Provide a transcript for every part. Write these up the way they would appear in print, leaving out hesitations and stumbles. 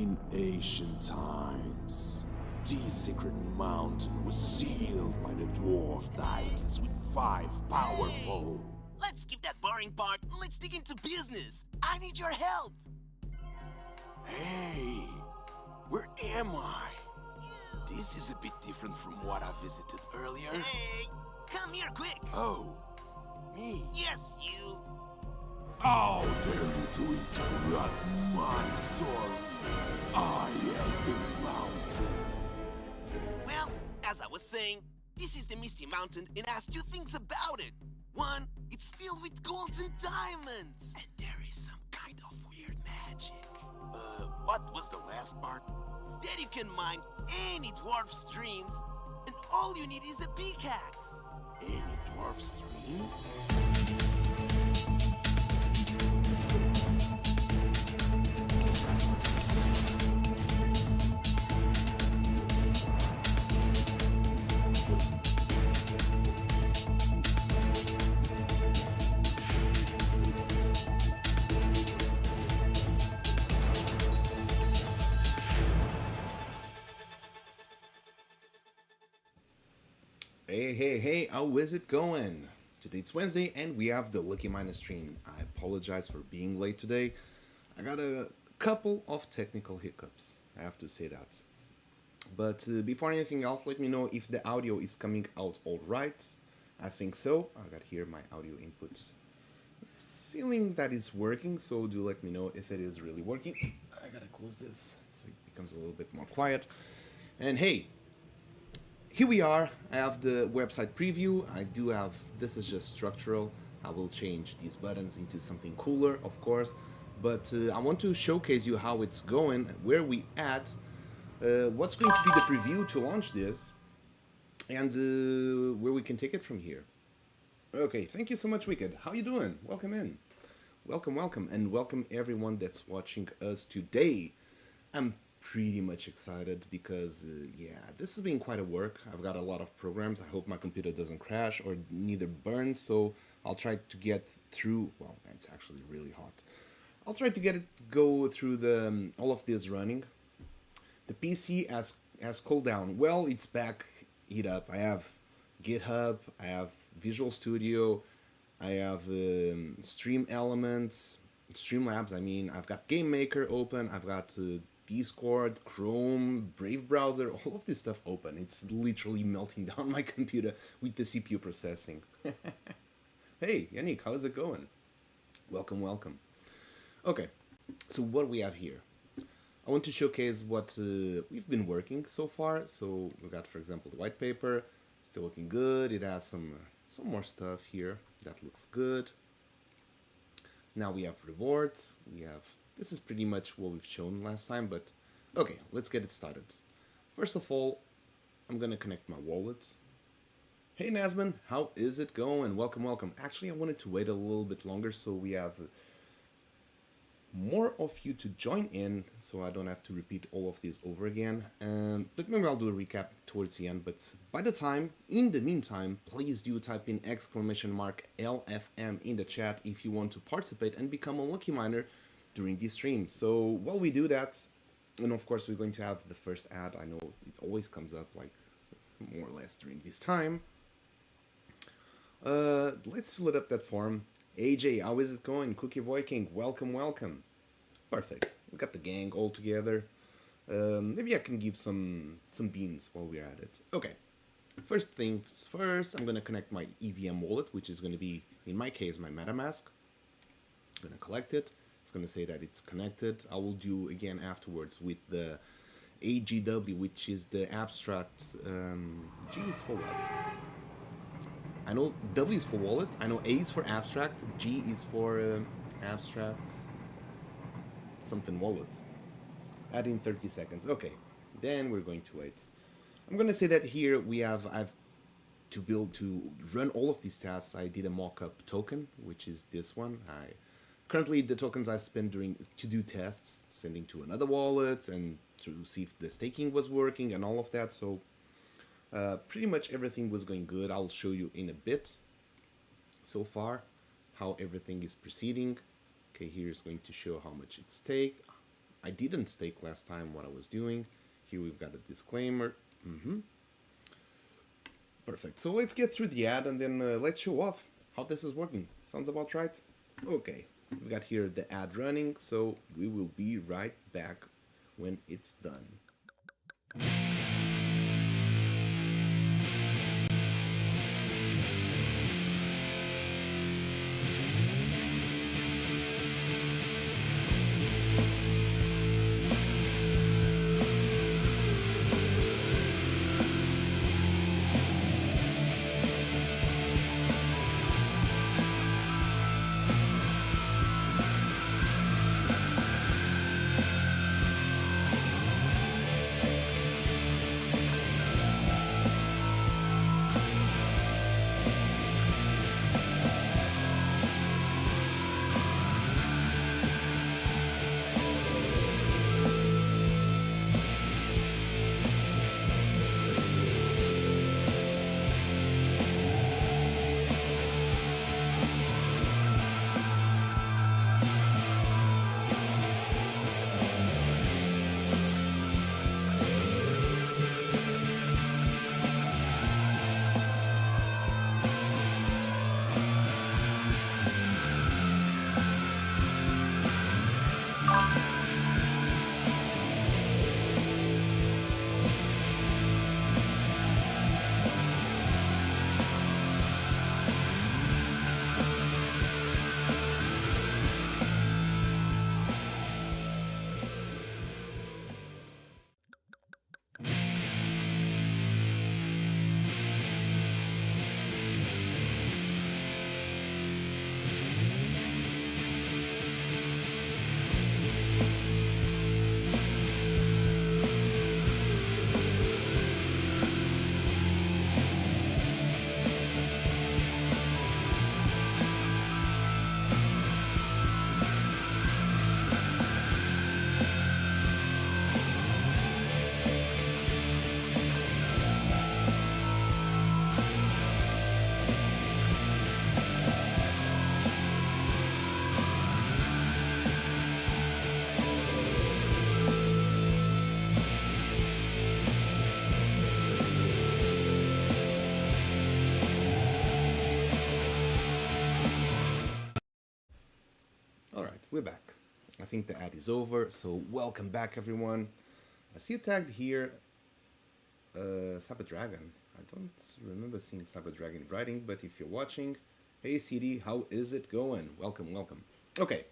In ancient times, the sacred mountain was sealed by the dwarf deities with 5 powerful. Let's skip that boring part and let's dig into business. I need your help. Hey, where am I? This is a bit different from what I visited earlier. Hey, come here quick. Oh, me? Yes, you. How dare you to interrupt my story? I am the mountain. Well, as I was saying, this is the Misty Mountain and has 2 things about it. One, it's filled with golds and diamonds. And there is some kind of weird magic. What was the last part? Instead you can mine any dwarf streams, and all you need is a pickaxe. Any dwarf streams? Hey, how is it going? Today it's Wednesday and we have the Lucky Miner stream. I apologize for being late today. I got a couple of technical hiccups, I have to say that. But before anything else, let me know if the audio is coming out alright. I think so. I got here my audio input. Feeling that it's working, so do let me know if it is really working. I gotta close this so it becomes a little bit more quiet. And hey, here we are. I have the website preview. I do have, this is just structural. I will change these buttons into something cooler, of course. But I want to showcase you how it's going, where we at, what's going to be the preview to launch this, and where we can take it from here. Okay, thank you so much, Wicked. How you doing? Welcome in. Welcome, and welcome everyone that's watching us today. I'm pretty much excited because yeah, this has been quite a work. I've got a lot of programs. I hope my computer doesn't crash or neither burn, so I'll try to get through. Well, it's actually really hot. I'll try to get it go through the all of this running. The PC has cooled down. Well, it's back heat up. I have GitHub, I have Visual Studio, I have Stream Elements, Streamlabs. I mean, I've got Game Maker open. I've got Discord, Chrome, Brave browser, all of this stuff open. It's literally melting down my computer with the CPU processing. Hey, Yannick, how's it going? Welcome. Okay, so what we have here. I want to showcase what we've been working so far. So we got, for example, the white paper. Still looking good. It has some more stuff here that looks good. Now we have rewards. This is pretty much what we've shown last time, but okay, let's get it started. First of all, I'm gonna connect my wallet. Hey Nasman, how is it going? Welcome. Actually, I wanted to wait a little bit longer so we have more of you to join in, so I don't have to repeat all of this over again. But maybe I'll do a recap towards the end. But in the meantime, please do type in !LFM in the chat if you want to participate and become a Lucky Miner during this stream. So while we do that, and of course we're going to have the first ad. I know it always comes up like more or less during this time. Let's fill up that form. AJ, how is it going? Cookie Boy King, welcome. Perfect. We got the gang all together. Maybe I can give some beans while we're at it. Okay. First things first, I'm gonna connect my EVM wallet, which is gonna be, in my case, my MetaMask. I'm gonna collect it. It's gonna say that it's connected. I will do again afterwards with the AGW, which is the abstract. G is for what? I know W is for wallet. I know A is for abstract. G is for abstract something wallet. Add in 30 seconds. Okay, then we're going to wait. I'm gonna say that here I've to run all of these tasks. I did a mock-up token, which is this one. Currently the tokens I spend to do tests, sending to another wallet and to see if the staking was working and all of that. So pretty much everything was going good. I'll show you in a bit so far how everything is proceeding. Okay, here's going to show how much it's staked. I didn't stake last time what I was doing. Here we've got a disclaimer. Perfect. So let's get through the ad and then let's show off how this is working. Sounds about right? Okay. We got here the ad running, so we will be right back when it's done. Alright, we're back. I think the ad is over, so welcome back everyone. I see you tagged here, Cyber Dragon. I don't remember seeing Cyber Dragon writing, but if you're watching, hey CD, how is it going? Welcome, welcome. Okay,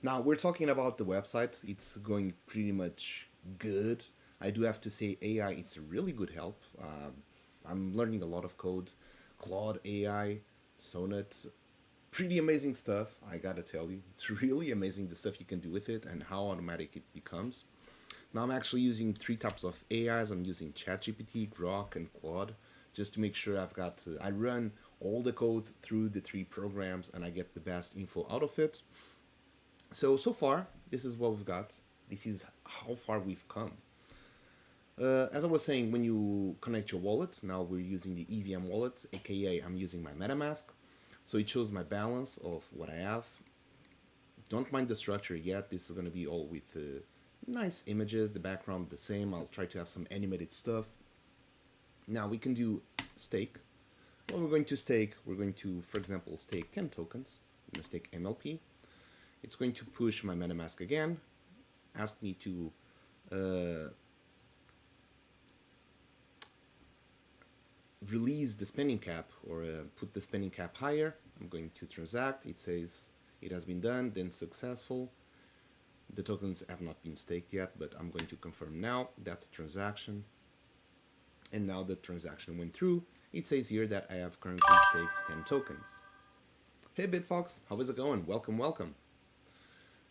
now we're talking about the website. It's going pretty much good. I do have to say AI, it's a really good help. I'm learning a lot of code. Claude AI, Sonnet, pretty amazing stuff, I gotta tell you. It's really amazing the stuff you can do with it and how automatic it becomes. Now I'm actually using 3 types of AIs. I'm using ChatGPT, Grok, and Claude, just to make sure I run all the code through the 3 programs and I get the best info out of it. So far, this is what we've got. This is how far we've come. As I was saying, when you connect your wallet, now we're using the EVM wallet, aka I'm using my MetaMask. So it shows my balance of what I have. Don't mind the structure yet. This is going to be all with nice images, the background the same. I'll try to have some animated stuff. Now we can do stake. What we're going to stake, we're going to, for example, stake 10 tokens. I'm going to stake MLP. It's going to push my MetaMask again, ask me to release the spending cap or put the spending cap higher. I'm going to transact. It says it has been done, then successful. The tokens have not been staked yet, but I'm going to confirm now. That's transaction. And now the transaction went through. It says here that I have currently staked 10 tokens. Hey BitFox, how is it going? Welcome, welcome.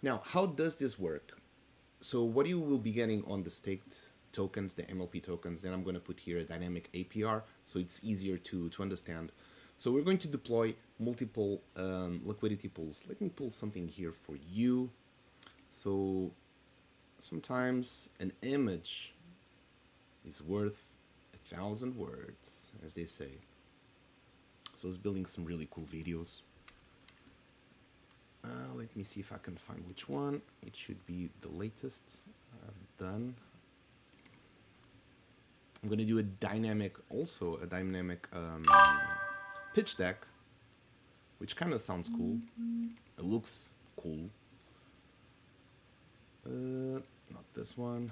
Now, how does this work? So what you will be getting on the staked tokens, the MLP tokens, then I'm going to put here a dynamic APR so it's easier to understand. So we're going to deploy multiple liquidity pools. Let me pull something here for you. So sometimes an image is worth 1,000 words, as they say. So I was building some really cool videos. Let me see if I can find which one. It should be the latest I've done. I'm gonna do a dynamic pitch deck, which kind of sounds cool. It looks cool. Not this one.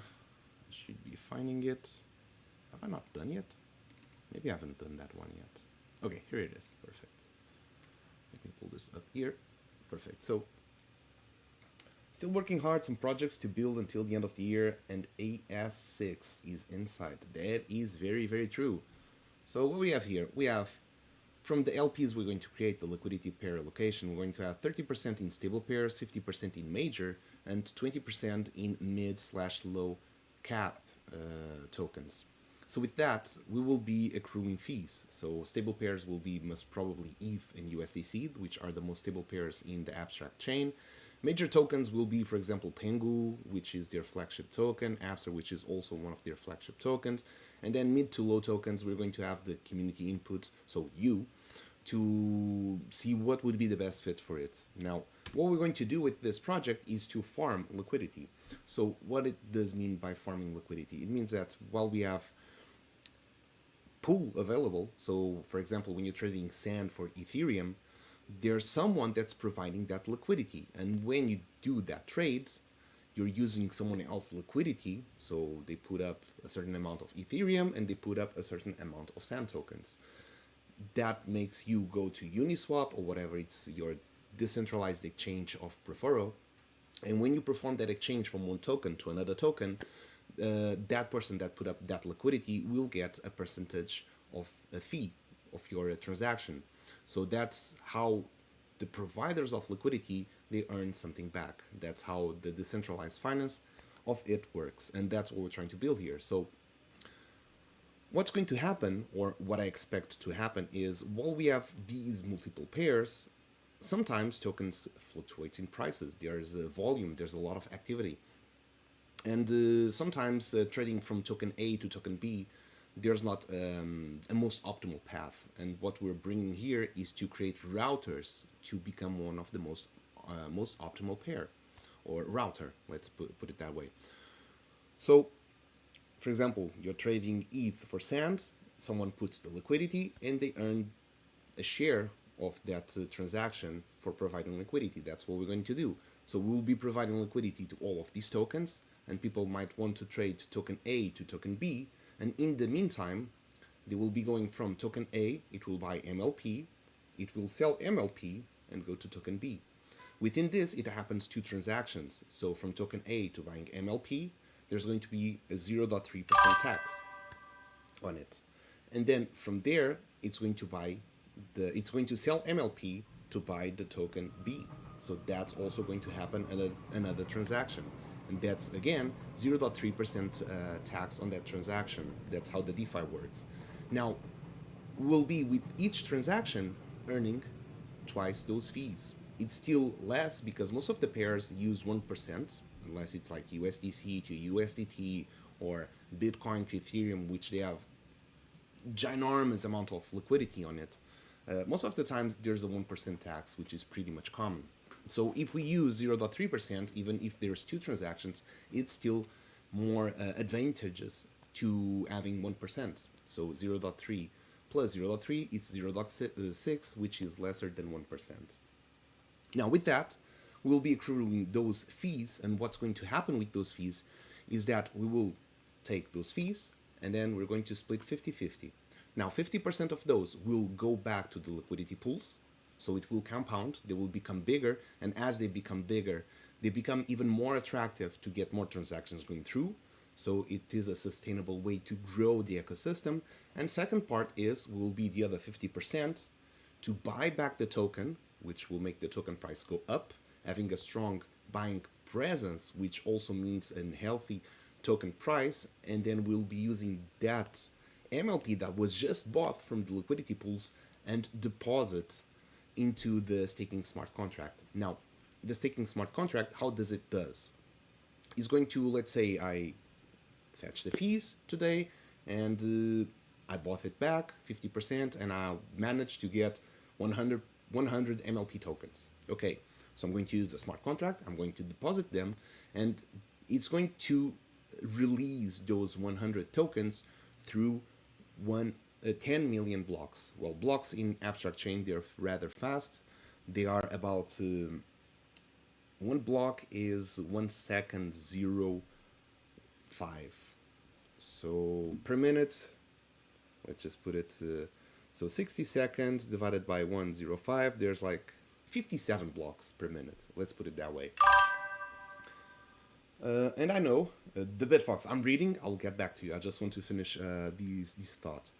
I should be finding it. Have I not done yet? Maybe I haven't done that one yet. Okay, here it is. Perfect. Let me pull this up here. Perfect. So, still working hard, some projects to build until the end of the year, and AS6 is inside. That is very, very true. So what we have here, we have from the LPs we're going to create the liquidity pair allocation. We're going to have 30% in stable pairs, 50% in major, and 20% in mid/low cap tokens. So with that, we will be accruing fees. So stable pairs will be most probably ETH and USDC, which are the most stable pairs in the abstract chain. Major tokens will be, for example, Pengu, which is their flagship token, Abster, which is also one of their flagship tokens. And then mid to low tokens, we're going to have the community inputs, so you, to see what would be the best fit for it. Now, what we're going to do with this project is to farm liquidity. So what it does mean by farming liquidity? It means that while we have pool available, so for example, when you're trading sand for Ethereum, there's someone that's providing that liquidity. And when you do that trade, you're using someone else's liquidity. So they put up a certain amount of Ethereum and they put up a certain amount of sand tokens. That makes you go to Uniswap or whatever, it's your decentralized exchange of Prefero. And when you perform that exchange from one token to another token, that person that put up that liquidity will get a percentage of a fee of your transaction. So that's how the providers of liquidity, they earn something back. That's how the decentralized finance of it works. And that's what we're trying to build here. So what's going to happen, or what I expect to happen, is while we have these multiple pairs, sometimes tokens fluctuate in prices. There's a volume, there's a lot of activity. And sometimes trading from token A to token B, there's not a most optimal path. And what we're bringing here is to create routers to become one of the most optimal pair, or router, let's put it that way. So, for example, you're trading ETH for sand, someone puts the liquidity, and they earn a share of that transaction for providing liquidity. That's what we're going to do. So we'll be providing liquidity to all of these tokens, and people might want to trade token A to token B, and in the meantime, they will be going from token A, it will buy MLP, it will sell MLP, and go to token B. Within this, it happens 2 transactions. So from token A to buying MLP, there's going to be a 0.3% tax on it. And then from there, it's going to sell MLP to buy the token B. So that's also going to happen another transaction. And that's, again, 0.3% tax on that transaction. That's how the DeFi works. Now, we'll be, with each transaction, earning twice those fees. It's still less because most of the pairs use 1%, unless it's like USDC to USDT or Bitcoin to Ethereum, which they have ginormous amount of liquidity on it. Most of the times, there's a 1% tax, which is pretty much common. So if we use 0.3%, even if there's 2 transactions, it's still more advantageous to having 1%. So 0.3 plus 0.3, it's 0.6, which is lesser than 1%. Now with that, we'll be accruing those fees, and what's going to happen with those fees is that we will take those fees, and then we're going to split 50-50. Now 50% of those will go back to the liquidity pools, so it will compound, they will become bigger, and as they become bigger, they become even more attractive to get more transactions going through. So it is a sustainable way to grow the ecosystem. And second part is, will be the other 50% to buy back the token, which will make the token price go up, having a strong buying presence, which also means a healthy token price. And then we'll be using that MLP that was just bought from the liquidity pools and deposit into the staking smart contract. Now, the staking smart contract, how does it does? It's going to, let's say I fetch the fees today and I bought it back 50% and I managed to get 100 MLP tokens. Okay, So I'm going to use the smart contract, I'm going to deposit them, and it's going to release those 100 tokens through 10 million blocks. Well, blocks in abstract chain, they're rather fast. They are about one block is 1 second 0.5. So per minute, let's just put it, so 60 seconds divided by 1.05, there's like 57 blocks per minute. Let's put it that way. And I know, the Bitfox, I'm reading, I'll get back to you. I just want to finish these thoughts.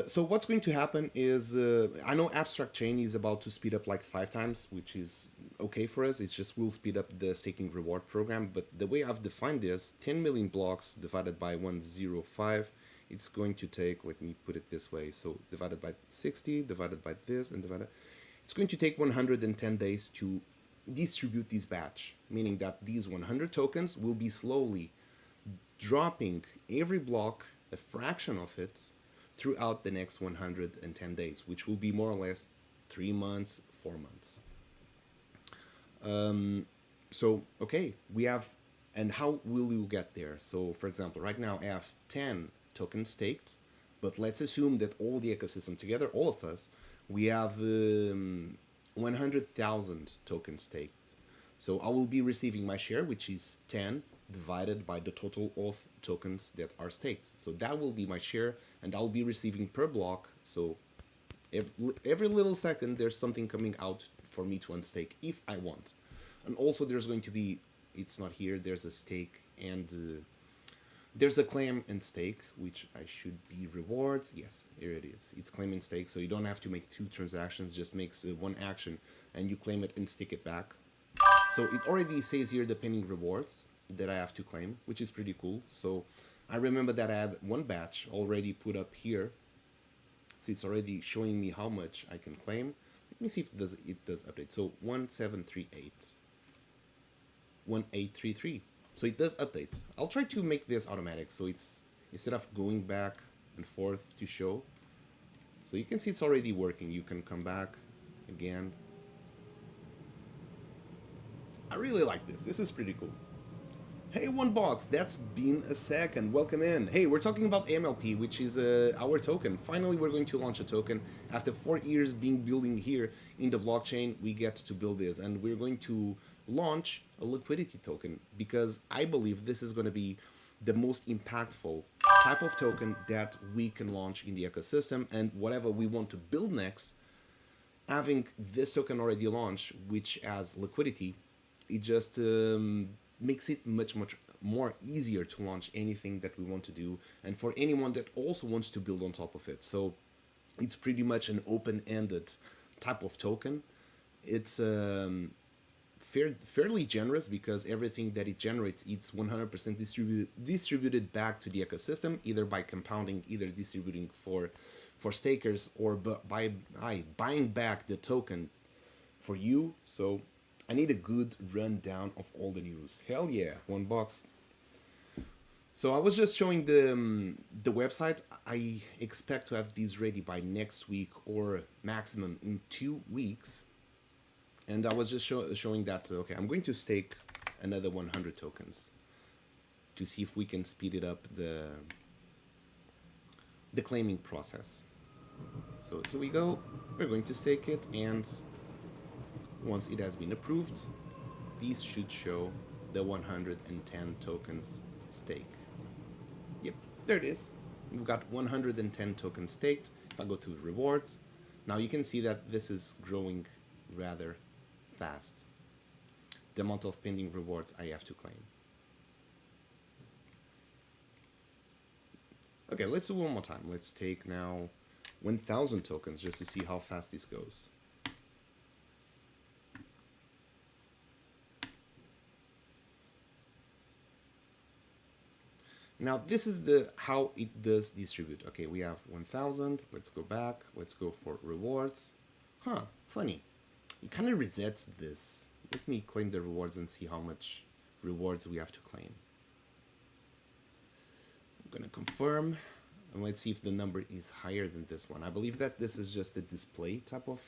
So what's going to happen is, I know abstract chain is about to speed up like 5 times, which is okay for us. It's just will speed up the staking reward program. But the way I've defined this, 10 million blocks divided by 105, it's going to take, let me put it this way, so divided by 60, divided by this, and divided, it's going to take 110 days to distribute this batch, meaning that these 100 tokens will be slowly dropping every block, a fraction of it, throughout the next 110 days, which will be more or less 3 months, 4 months. So, okay, we have, and how will you get there? So, for example, right now I have 10 tokens staked, but let's assume that all the ecosystem together, all of us, we have 100,000 tokens staked. So I will be receiving my share, which is 10 divided by the total of tokens that are staked. So that will be my share, and I'll be receiving per block. So every little second, there's something coming out for me to unstake if I want. And also there's going to be, it's not here, there's a stake and there's a claim and stake, which I should be rewards. Yes, here it is. It's claim and stake, so you don't have to make 2 transactions, just makes one action and you claim it and stick it back. So it already says here the pending rewards that I have to claim, which is pretty cool. So I remember that I had one batch already put up here. So it's already showing me how much I can claim. Let me see if it does update. So 1738. 1833. So it does update. I'll try to make this automatic, so it's instead of going back and forth to show. So you can see it's already working. You can come back again. I really like this. This is pretty cool. Hey, one box, that's been a second. Welcome in. Hey, we're talking about MLP, which is our token. Finally, we're going to launch a token. After 4 years being building here in the blockchain, we get to build this, and we're going to launch a liquidity token because I believe this is going to be the most impactful type of token that we can launch in the ecosystem, and whatever we want to build next, having this token already launched, which has liquidity, it just makes it much more easier to launch anything that we want to do, and for anyone that also wants to build on top of it. So it's pretty much an open-ended type of token. It's fairly generous because everything that it generates, it's 100% distributed back to the ecosystem, either by compounding, either distributing for stakers, or by buying back the token for you. So I need a good rundown of all the news. Hell yeah, one box. So I was just showing the website. I expect to have these ready by next week or maximum in 2 weeks. And I was just showing that, okay, I'm going to stake another 100 tokens to see if we can speed it up the claiming process. So here we go. We're going to stake it, and once it has been approved, these should show the 110 tokens stake. Yep, there it is. We've got 110 tokens staked. If I go to rewards, now you can see that this is growing rather fast. The amount of pending rewards I have to claim. Okay, let's do one more time. Let's take now 1,000 tokens just to see how fast this goes. Now this is how it does distribute. Okay, we have 1,000. Let's go back. Let's go for rewards. Huh, funny. It kind of resets this. Let me claim the rewards and see how much rewards we have to claim. I'm gonna confirm, and let's see if the number is higher than this one. I believe that this is just a display type of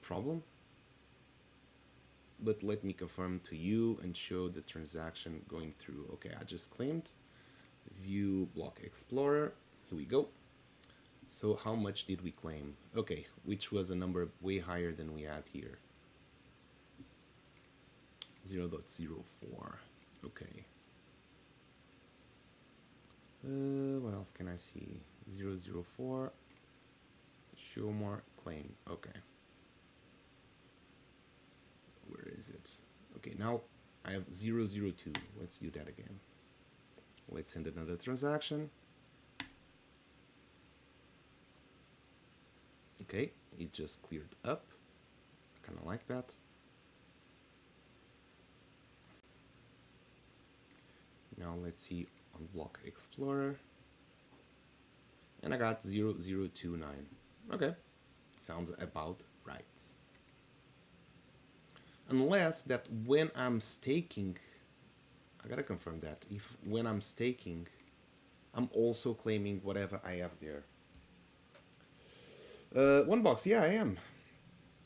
problem. But let me confirm to you and show the transaction going through. Okay, I just claimed. View block explorer. Here we go. So how much did we claim? Okay, which was a number way higher than we had here. 0.04. Okay. What else can I see? 0.04. Show more claim. Okay. Where is it? Okay, now I have 0.02. Let's do that again. Let's send another transaction. Okay, it just cleared up. Kind of like that. Now let's see on Block Explorer. And I got 0.029. Okay, sounds about right. Unless that when I'm staking, I gotta confirm that. If when I'm staking, I'm also claiming whatever I have there. One box, yeah, I am.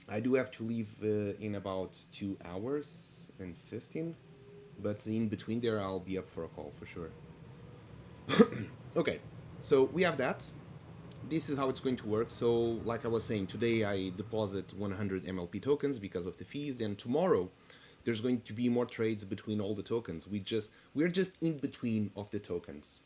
I do have to leave in about 2 hours and 15, but in between there I'll be up for a call for sure. Okay, so we have that. This is how it's going to work. So like I was saying, today I deposit 100 MLP tokens because of the fees, and tomorrow there's going to be more trades between all the tokens. We're just in between of the tokens.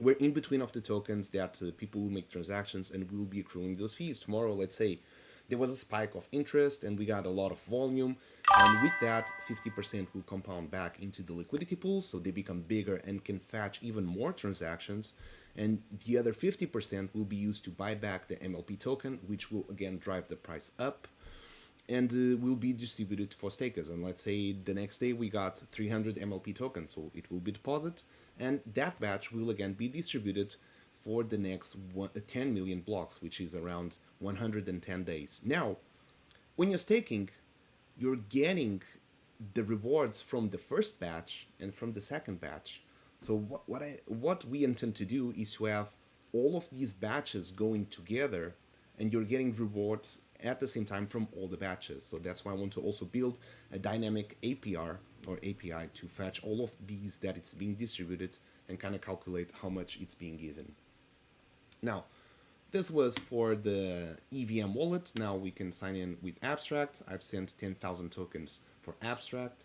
We're in between of the tokens that people will make transactions and we'll be accruing those fees. Tomorrow, let's say there was a spike of interest and we got a lot of volume, and with that 50% will compound back into the liquidity pool, so they become bigger and can fetch even more transactions, and the other 50% will be used to buy back the MLP token, which will again drive the price up and will be distributed for stakers. And let's say the next day we got 300 MLP tokens, so it will be deposited, and that batch will again be distributed for the next 10 million blocks, which is around 110 days. Now, when you're staking, you're getting the rewards from the first batch and from the second batch. So what we intend to do is to have all of these batches going together, and you're getting rewards at the same time from all the batches. So that's why I want to also build a dynamic APR or API to fetch all of these that it's being distributed and kind of calculate how much it's being given. Now, this was for the EVM wallet. Now we can sign in with Abstract. I've sent 10,000 tokens for Abstract.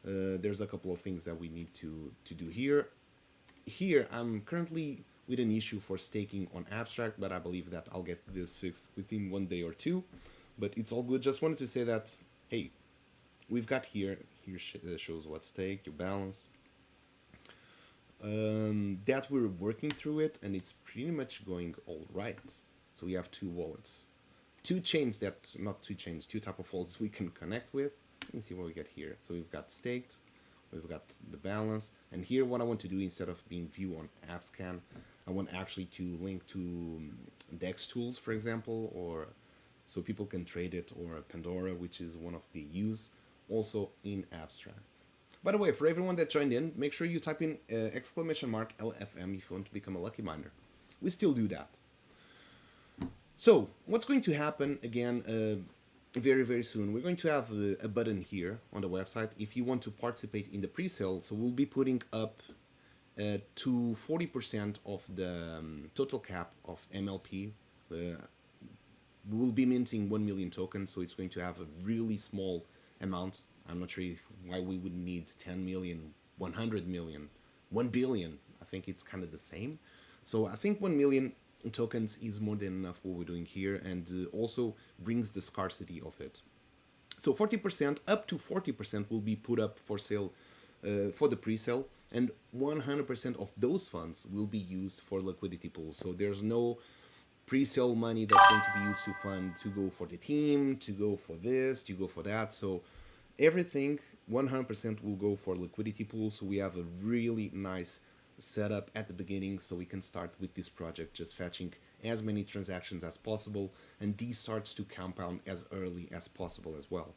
There's a couple of things that we need to do here. Here, I'm currently with an issue for staking on Abstract, but I believe that I'll get this fixed within 1 day or 2. But it's all good. Just wanted to say that, hey, we've got here shows what stake, your balance. That we're working through it, and it's pretty much going all right. So we have 2 wallets, 2 chains that, not 2 chains, 2 type of wallets we can connect with. Let me see what we get here. So we've got staked, we've got the balance, and here what I want to do, instead of being view on AppScan, I want actually to link to DEX tools, for example, or so people can trade it, or Pandora, which is one of the use also in Abstract. By the way, for everyone that joined in, make sure you type in !LFM if you want to become a lucky miner. We still do that. So what's going to happen again very, very soon? We're going to have a button here on the website if you want to participate in the pre-sale. So we'll be putting up to 40% of the total cap of MLP. We will be minting 1 million tokens, so it's going to have a really small amount. I'm not sure why we would need 10 million, 100 million, 1 billion. I think it's kind of the same. So I think 1 million tokens is more than enough what we're doing here, and also brings the scarcity of it. So 40%, up to 40% will be put up for sale for the pre-sale, and 100% of those funds will be used for liquidity pools. So there's no pre-sale money that's going to be used to fund, to go for the team, to go for this, to go for that. So everything 100% will go for liquidity pools. So we have a really nice setup at the beginning, so we can start with this project just fetching as many transactions as possible, and these starts to compound as early as possible as well.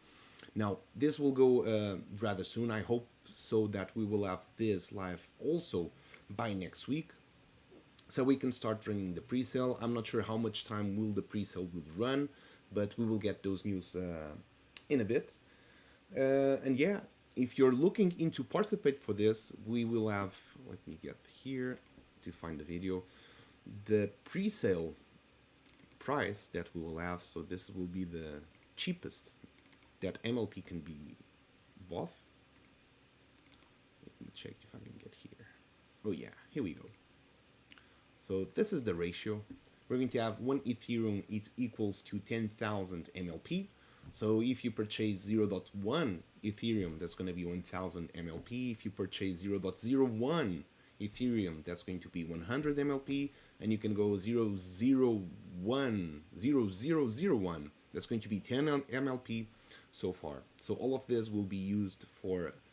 Now this will go rather soon. I hope so that we will have this live also by next week, so we can start running the pre-sale. I'm not sure how much time will the pre-sale will run. but we will get those news in a bit. And yeah, if you're looking into participate for this, we will have, let me get here to find the video, the pre-sale price that we will have. So this will be the cheapest that MLP can be bought. Let me check if I can get here. Oh yeah, here we go. So this is the ratio. We're going to have 1 Ethereum, it equals to 10,000 MLP. So if you purchase 0.1 Ethereum, that's going to be 1000 MLP. If you purchase 0.01 Ethereum, that's going to be 100 MLP. And you can go 0.001, that's going to be 10 MLP so far. So all of this will be used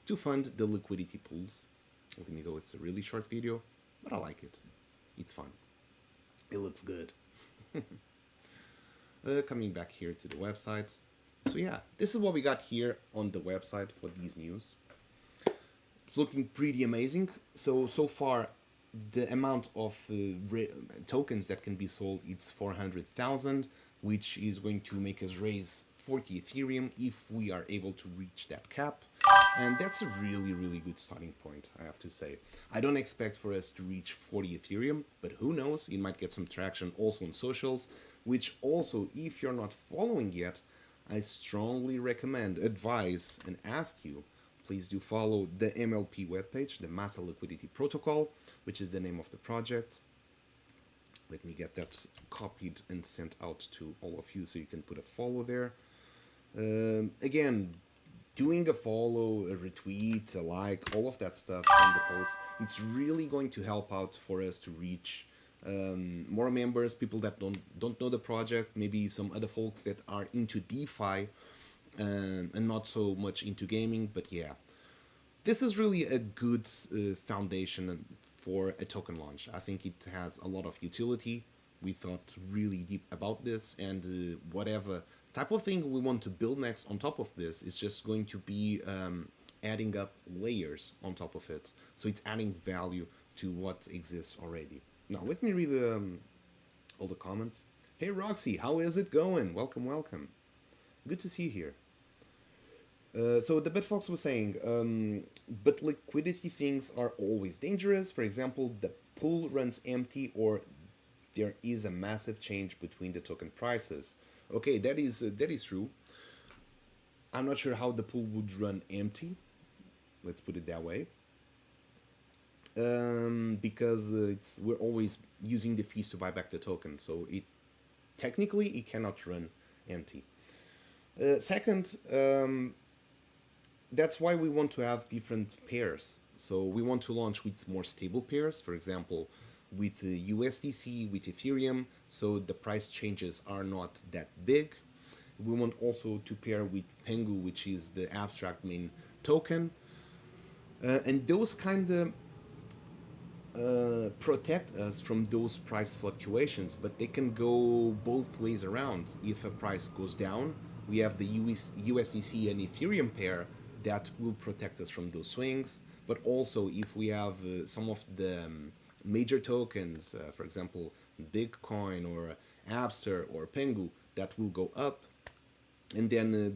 to fund the liquidity pools. Let me go, it's a really short video, but I like it. It's fun. It looks good. Coming back here to the website. So yeah, this is what we got here on the website for these news. It's looking pretty amazing. So far, the amount of tokens that can be sold, it's 400,000, which is going to make us raise 40 Ethereum if we are able to reach that cap. And that's a really, really good starting point, I have to say. I don't expect for us to reach 40 Ethereum, but who knows, it might get some traction also on socials, which also, if you're not following yet, I strongly recommend, advise, and ask you, please do follow the MLP webpage, the Master Liquidity Protocol, which is the name of the project. Let me get that copied and sent out to all of you so you can put a follow there. Again, doing a follow, a retweet, a like, all of that stuff on the post, it's really going to help out for us to reach more members, people that don't know the project, maybe some other folks that are into DeFi and not so much into gaming. But yeah, this is really a good foundation for a token launch. I think it has a lot of utility. We thought really deep about this, and whatever type of thing we want to build next on top of this is just going to be adding up layers on top of it. So it's adding value to what exists already. Now, let me read all the comments. Hey, Roxy, how is it going? Welcome, welcome. Good to see you here. So the Bitfox was saying, but liquidity things are always dangerous. For example, the pool runs empty or there is a massive change between the token prices. Okay, that is true. I'm not sure how the pool would run empty. Let's put it that way. Because we're always using the fees to buy back the token, so technically it cannot run empty. Second, that's why we want to have different pairs. So we want to launch with more stable pairs, for example, with USDC, with Ethereum, so the price changes are not that big. We want also to pair with Pengu, which is the abstract main token, and those kind of protect us from those price fluctuations, but they can go both ways around. If a price goes down, we have the USDC and Ethereum pair that will protect us from those swings, but also if we have some of the major tokens, for example Bitcoin or Abster or Pengu, that will go up, and then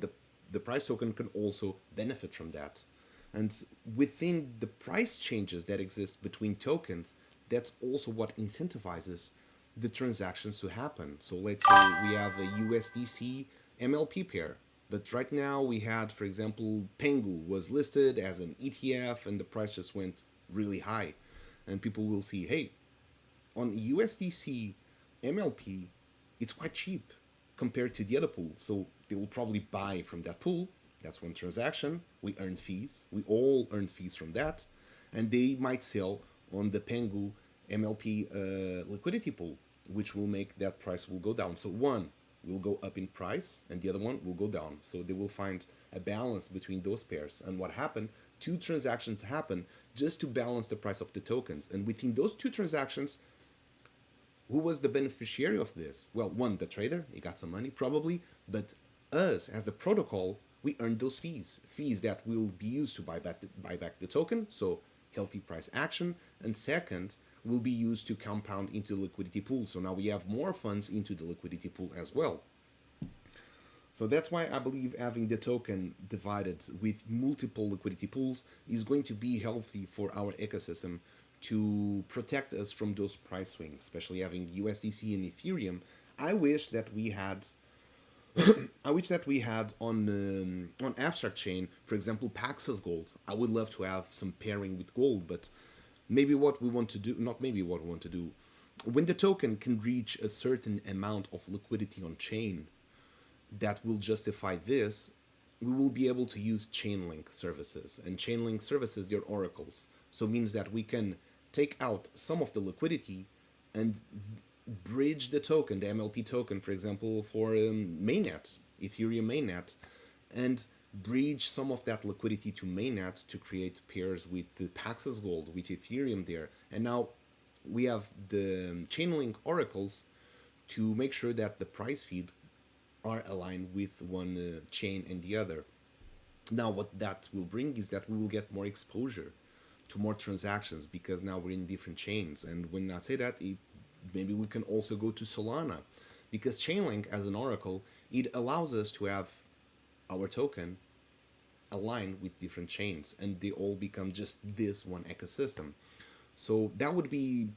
the price token can also benefit from that. And within the price changes that exist between tokens, that's also what incentivizes the transactions to happen. So let's say we have a USDC MLP pair, but right now we had, for example, Pengu was listed as an ETF and the price just went really high. And people will see, hey, on USDC MLP, it's quite cheap compared to the other pool. So they will probably buy from that pool. That's one transaction. We earn fees. We all earn fees from that. And they might sell on the Pengu MLP liquidity pool, which will make that price will go down. So one will go up in price and the other one will go down. So they will find a balance between those pairs. And what happened? Two transactions happen just to balance the price of the tokens. And within those two transactions, who was the beneficiary of this? Well, one, the trader, he got some money probably, but us as the protocol, we earned those fees that will be used to buy back the token, so healthy price action, and second, will be used to compound into the liquidity pool. So now we have more funds into the liquidity pool as well. So that's why I believe having the token divided with multiple liquidity pools is going to be healthy for our ecosystem to protect us from those price swings, especially having USDC and Ethereum. I wish that we had I wish that we had on abstract chain, for example, Paxos Gold. I would love to have some pairing with gold, but maybe what we want to do, not maybe what we want to do, when the token can reach a certain amount of liquidity on chain that will justify this, we will be able to use Chainlink services. And Chainlink services, they're oracles. So it means that we can take out some of the liquidity and bridge the token, the MLP token, for example, for mainnet, Ethereum mainnet, and bridge some of that liquidity to mainnet to create pairs with the Paxos Gold, with Ethereum there. And now we have the Chainlink oracles to make sure that the price feed are aligned with one chain and the other. Now what that will bring is that we will get more exposure to more transactions because now we're in different chains. And when I say that, maybe we can also go to Solana, because Chainlink as an oracle, it allows us to have our token aligned with different chains and they all become just this one ecosystem. So that would be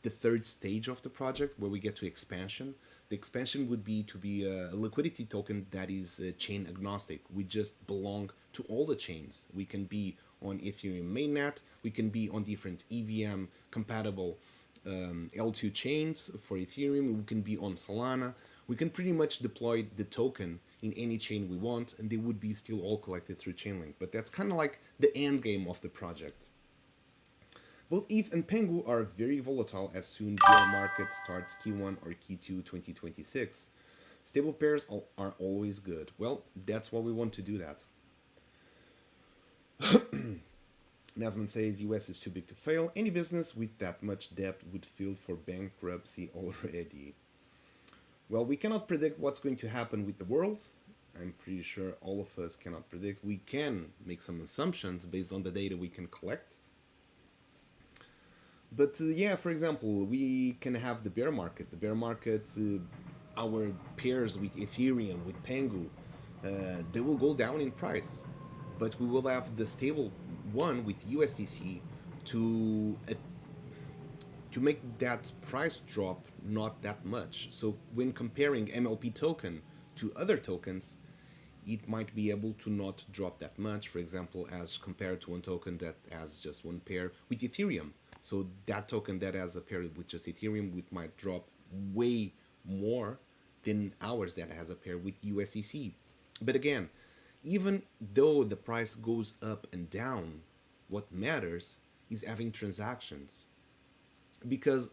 the third stage of the project where we get to expansion. The expansion would be to be a liquidity token that is chain agnostic. We just belong to all the chains. We can be on Ethereum mainnet, we can be on different EVM compatible L2 chains for Ethereum, we can be on Solana. We can pretty much deploy the token in any chain we want and they would be still all collected through Chainlink. But that's kind of like the end game of the project. Both ETH and Pengu are very volatile as soon bear market starts Q1 or Q2 2026. Stable pairs are always good. Well, that's why we want to do that. Nasman says US is too big to fail. Any business with that much debt would file for bankruptcy already. Well, we cannot predict what's going to happen with the world. I'm pretty sure all of us cannot predict. We can make some assumptions based on the data we can collect. But yeah, for example, we can have the bear market. The bear market, our pairs with Ethereum, with Pengu, they will go down in price. But we will have the stable one with USDC to make that price drop not that much. So when comparing MLP token to other tokens, it might be able to not drop that much, for example, as compared to one token that has just one pair with Ethereum. So that token that has a pair with just Ethereum might drop way more than ours that has a pair with USDC. But again, even though the price goes up and down, what matters is having transactions. Because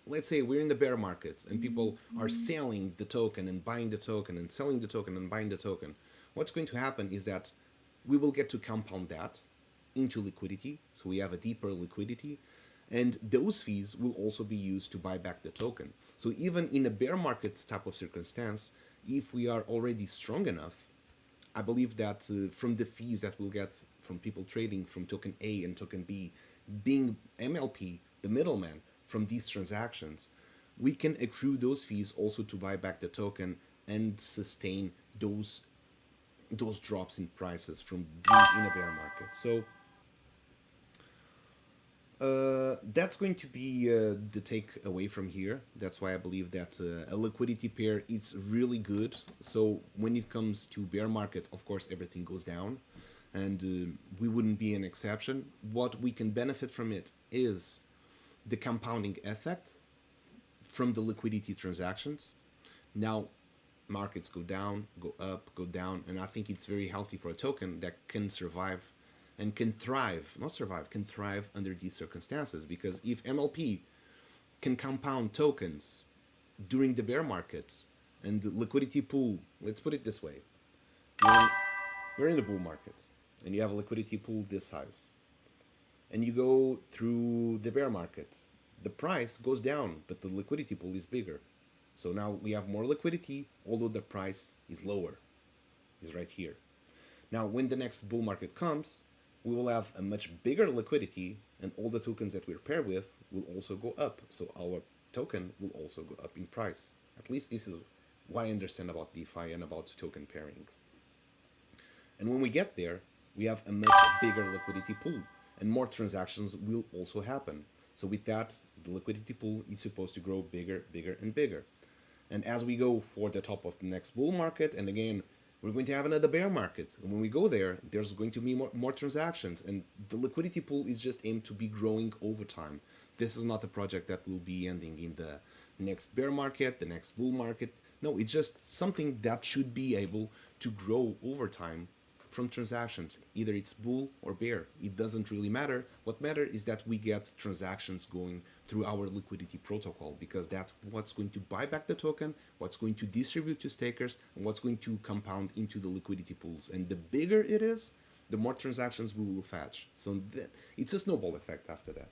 let's say we're in the bear markets and people are selling the token and buying the token and selling the token and buying the token. What's going to happen is that we will get to compound that into liquidity. So we have a deeper liquidity. And those fees will also be used to buy back the token. So even in a bear market type of circumstance, if we are already strong enough, I believe that from the fees that we'll get from people trading from token A and token B, being MLP, the middleman from these transactions, we can accrue those fees also to buy back the token and sustain those drops in prices from being in a bear market. So that's going to be the take away from here. That's why I believe that a liquidity pair, it's really good. So when it comes to bear market, of course, everything goes down and we wouldn't be an exception. What we can benefit from it is the compounding effect from the liquidity transactions. Now, markets go down, go up, go down, and I think it's very healthy for a token that can survive and can thrive, not survive, can thrive under these circumstances. Because if MLP can compound tokens during the bear markets and the liquidity pool, let's put it this way, you're in the bull market and you have a liquidity pool this size and you go through the bear market, the price goes down, but the liquidity pool is bigger. So now we have more liquidity, although the price is lower, is right here. Now, when the next bull market comes, we will have a much bigger liquidity and all the tokens that we're paired with will also go up. So our token will also go up in price. At least this is what I understand about DeFi and about token pairings. And when we get there, we have a much bigger liquidity pool, and more transactions will also happen. So with that, the liquidity pool is supposed to grow bigger, bigger, and bigger. And as we go for the top of the next bull market, and again, we're going to have another bear market. And when we go there, there's going to be more transactions, and the liquidity pool is just aimed to be growing over time. This is not a project that will be ending in the next bear market, the next bull market. No, it's just something that should be able to grow over time from transactions. Either it's bull or bear, it doesn't really matter. What matters is that we get transactions going through our liquidity protocol, because that's what's going to buy back the token, what's going to distribute to stakers, and what's going to compound into the liquidity pools. And the bigger it is, the more transactions we will fetch. So it's a snowball effect after that.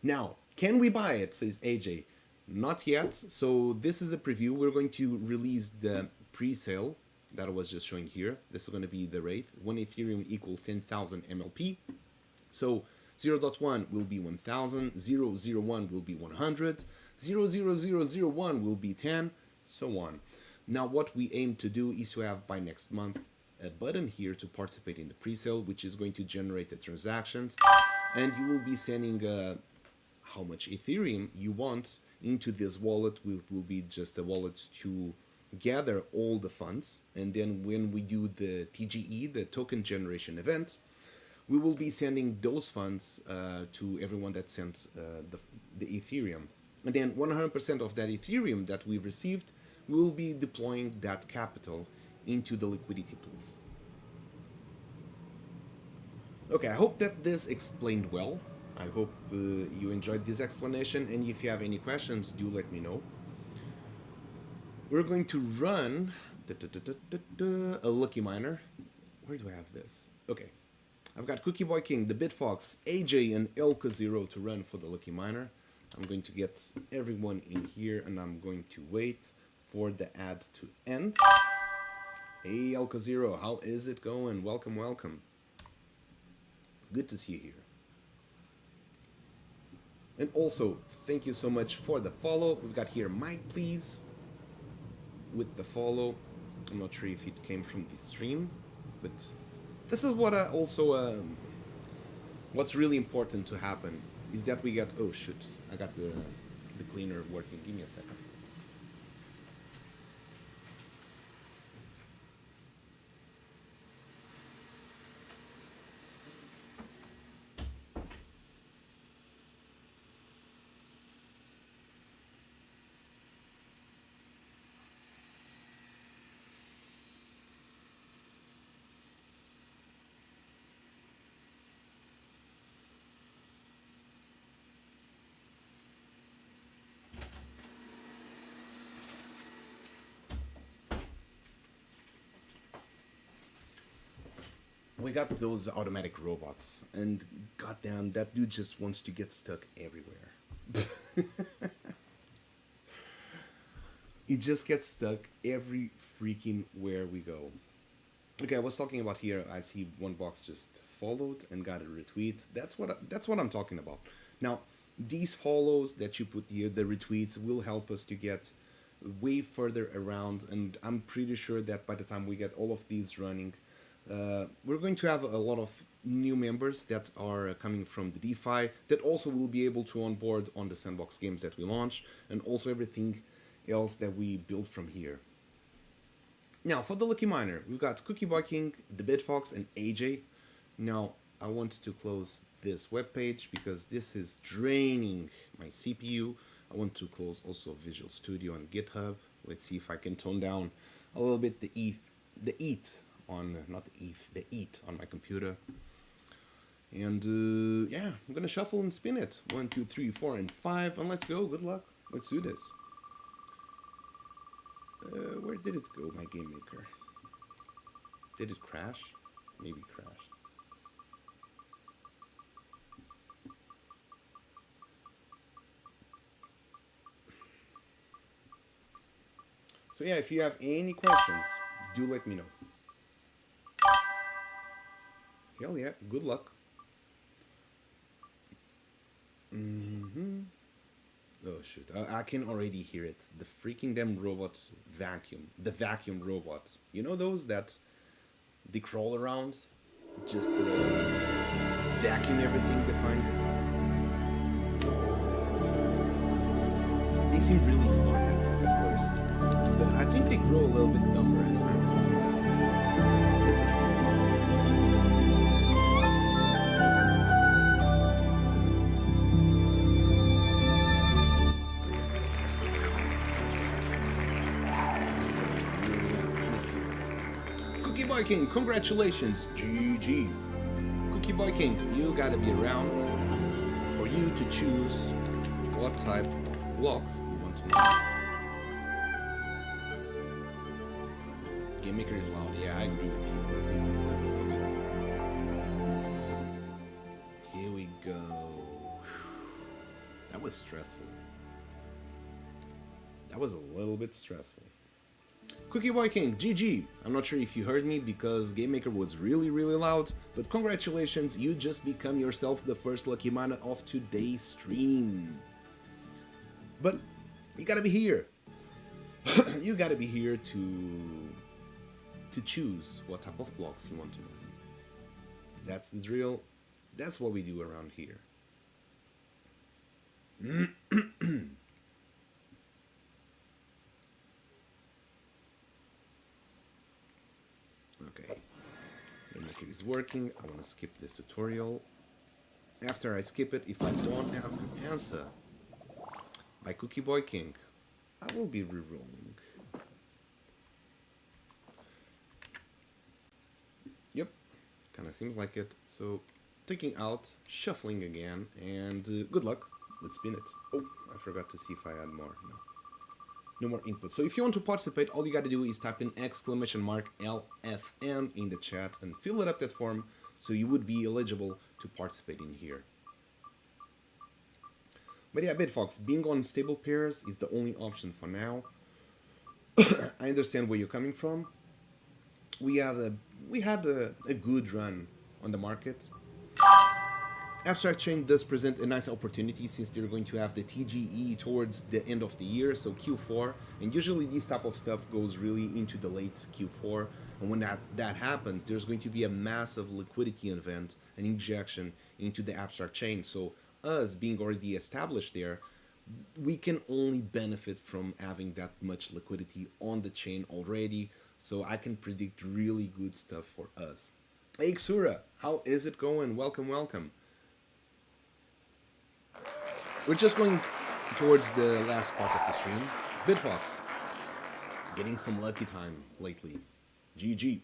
Now, can we buy it, says AJ. Not yet. So this is a preview. We're going to release the pre-sale that I was just showing here. This is going to be the rate. 1 Ethereum equals 10,000 MLP. So 0.1 will be 1,000, 0.01 will be 100, 0.0001 will be 10, so on. Now what we aim to do is to have by next month a button here to participate in the pre-sale, which is going to generate the transactions, and you will be sending how much Ethereum you want into this wallet. Will be just a wallet to gather all the funds, and then when we do the TGE, the token generation event, we will be sending those funds to everyone that sent the Ethereum. And then 100% of that Ethereum that we've received, we will be deploying that capital into the liquidity pools. Okay, I hope that this explained well. I hope you enjoyed this explanation, and if you have any questions, do let me know. We're going to run a Lucky Miner. Where do I have this? Okay. I've got Cookie Boy King, the Bitfox, AJ, and Elka Zero to run for the Lucky Miner. I'm going to get everyone in here, and I'm going to wait for the ad to end. Hey, Elka Zero, how is it going? Welcome, welcome. Good to see you here. And also, thank you so much for the follow. We've got here Mike, please, with the follow. I'm not sure if it came from the stream, but this is what what's really important to happen is that we get, oh shoot, I got the cleaner working. Give me a second. We got those automatic robots, and goddamn, that dude just wants to get stuck everywhere. He just gets stuck every freaking where we go. Okay, I was talking about here. I see one box just followed and got a retweet. That's what I'm talking about. Now, these follows that you put here, the retweets, will help us to get way further around, and I'm pretty sure that by the time we get all of these running, we're going to have a lot of new members that are coming from the DeFi that also will be able to onboard on the sandbox games that we launch, and also everything else that we build from here. Now, for the Lucky Miner, we've got Cookie Boy King, the Bitfox, and AJ. Now, I want to close this web page because this is draining my CPU. I want to close also Visual Studio and GitHub. Let's see if I can tone down a little bit the ETH on my computer. And yeah, I'm gonna shuffle and spin it. 1, 2, 3, 4, and 5, and let's go. Good luck. Let's do this. Where did it go, my game maker? Did it crash? Maybe crashed. So yeah, if you have any questions, do let me know. Hell yeah, good luck. Oh shoot, I can already hear it. The freaking damn robots vacuum. The vacuum robots. You know those that they crawl around? Just vacuum everything they find? They seem really smart at first. But I think they grow a little bit dumber as time goes on. This is Cookie Boy King, congratulations, GG. Cookie Boy King, you gotta be around for you to choose what type of blocks you want to make. Game Maker is loud, yeah, I agree with you. Here we go. That was stressful. That was a little bit stressful. Cookie Boy King, GG. I'm not sure if you heard me because Game Maker was really loud, but congratulations, you just become yourself the first lucky man of today's stream. But you gotta be here. You gotta be here to choose what type of blocks you want to make. That's the drill. That's what we do around here. Okay, Maker is working. I want to skip this tutorial. After I skip it, if I don't have an answer by Cookie Boy King, I will be rerolling. Yep, kind of seems like it. So, taking out, shuffling again, and good luck. Let's spin it. Oh, I forgot to see if I had more. No more input. So if you want to participate, all you gotta do is type in !LFM in the chat and fill it up that form so you would be eligible to participate in here. But yeah, Bitfox, being on stable pairs is the only option for now. I understand where you're coming from. We had a good run on the market. Abstract Chain does present a nice opportunity since they're going to have the TGE towards the end of the year, so Q4, and usually this type of stuff goes really into the late Q4, and when that happens, there's going to be a massive liquidity event, an injection into the Abstract Chain, so us being already established there, we can only benefit from having that much liquidity on the chain already, so I can predict really good stuff for us. Hey Xura, how is it going? Welcome, welcome. We're just going towards the last part of the stream. Bitfox, getting some lucky time lately. GG.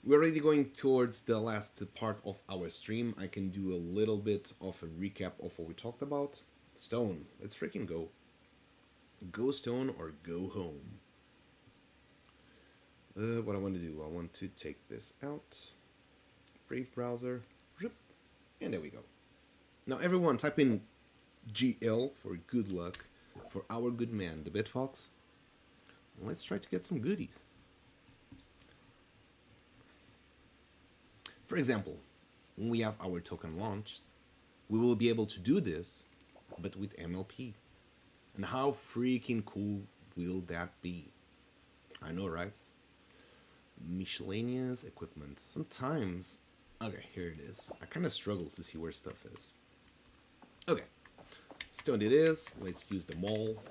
We're already going towards the last part of our stream. I can do a little bit of a recap of what we talked about. Stone, let's freaking go. Go Stone or go home. What I want to do, I want to take this out. Brave browser. And there we go. Now everyone type in GL for good luck for our good man, the Bitfox. Let's try to get some goodies. For example, when we have our token launched, we will be able to do this, but with MLP. And how freaking cool will that be? I know, right? Miscellaneous equipment. Sometimes... Okay, here it is. I kind of struggle to see where stuff is. Okay, stone it is. Let's use the Maul,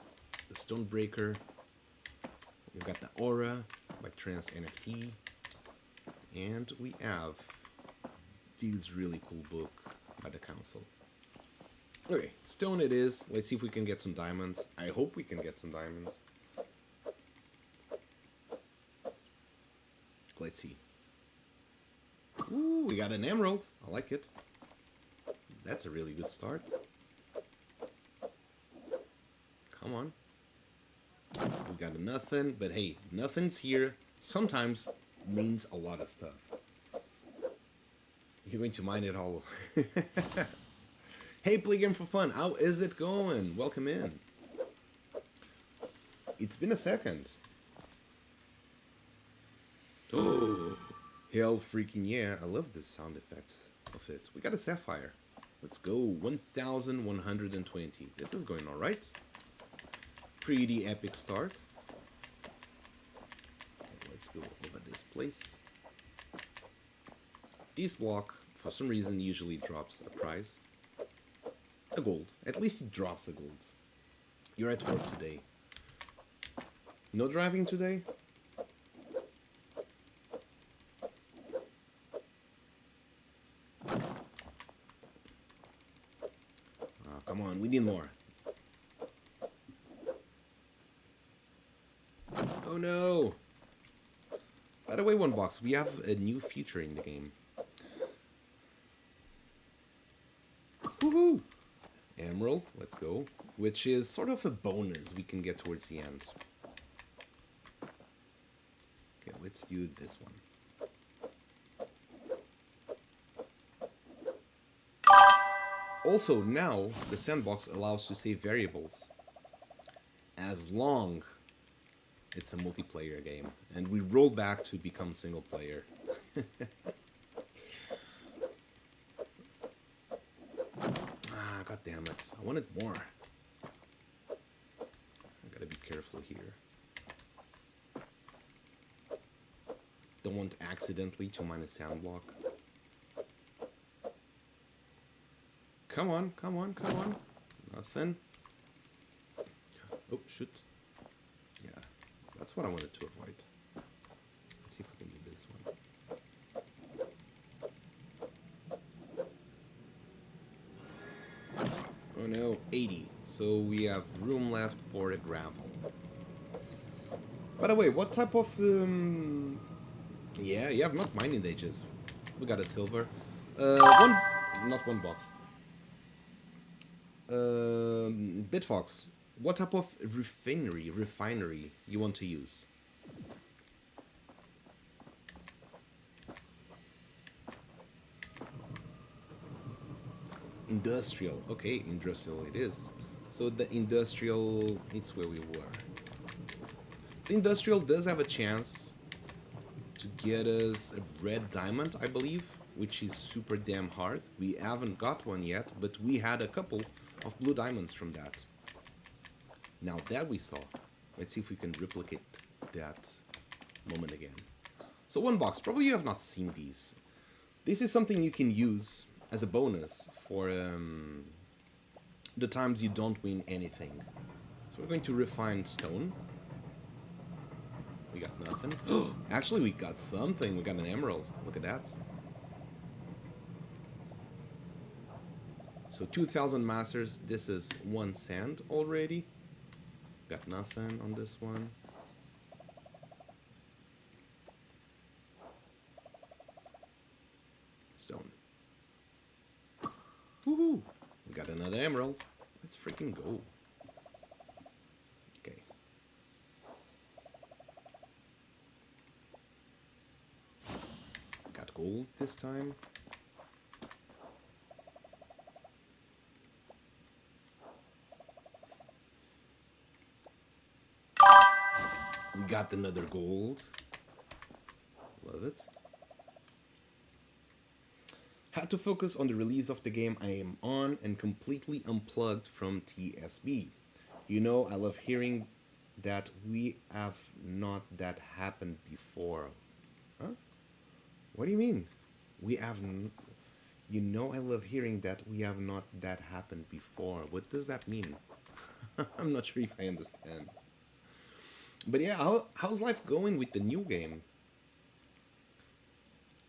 the Stonebreaker. We've got the Aura by Trans NFT, and we have this really cool book by the Council. Okay, stone it is. Let's see if we can get some diamonds. I hope we can get some diamonds. Let's see. Ooh, we got an emerald. I like it. That's a really good start. Come on. We got a nothing, but hey, nothing's here. Sometimes means a lot of stuff. You're going to mine it all. Hey, Play Game for Fun, how is it going? Welcome in. It's been a second. Oh, hell freaking yeah. I love the sound effects of it. We got a sapphire. Let's go. 1,120. This is going alright. Pretty epic start. Okay, let's go over this place. This block, for some reason, usually drops a prize. A gold. At least it drops a gold. You're at work today. No driving today? Oh, come on, we need more. Oh no! By the way, one box, we have a new feature in the game. Woohoo! Emerald, let's go. Which is sort of a bonus we can get towards the end. Okay, let's do this one. Also, now the sandbox allows to save variables. As long it's a multiplayer game. And we rolled back to become single player. God damn it. I wanted more. I gotta be careful here. Don't want accidentally to mine a sand block. Come on, come on, come on. Nothing. Oh, shoot. Yeah, that's what I wanted to avoid. Let's see if we can do this one. Oh no, 80. So we have room left for a gravel. By the way, what type of... Yeah, you have not mining ages. We got a silver. Not one box. Bitfox, what type of refinery you want to use? Industrial. Okay, industrial it is. So the industrial, it's where we were. The industrial does have a chance to get us a red diamond, I believe, which is super damn hard. We haven't got one yet, but we had a couple of blue diamonds from that. Now that we saw, let's see if we can replicate that moment again. So one box, probably you have not seen these. This is something you can use as a bonus for the times you don't win anything. So we're going to refine stone. We got nothing. Actually, we got something. We got an emerald. Look at that. So 2,000 masters. This is 1 sand already. Got nothing on this one. Stone. Woohoo! We got another emerald. Let's freaking go. Okay. Got gold this time. We got another gold. Love it. Had to focus on the release of the game I am on and completely unplugged from TSB. You know, I love hearing that we have not that happened before. Huh? What do you mean? We have... You know, I love hearing that we have not that happened before. What does that mean? I'm not sure if I understand. But yeah, how's life going with the new game?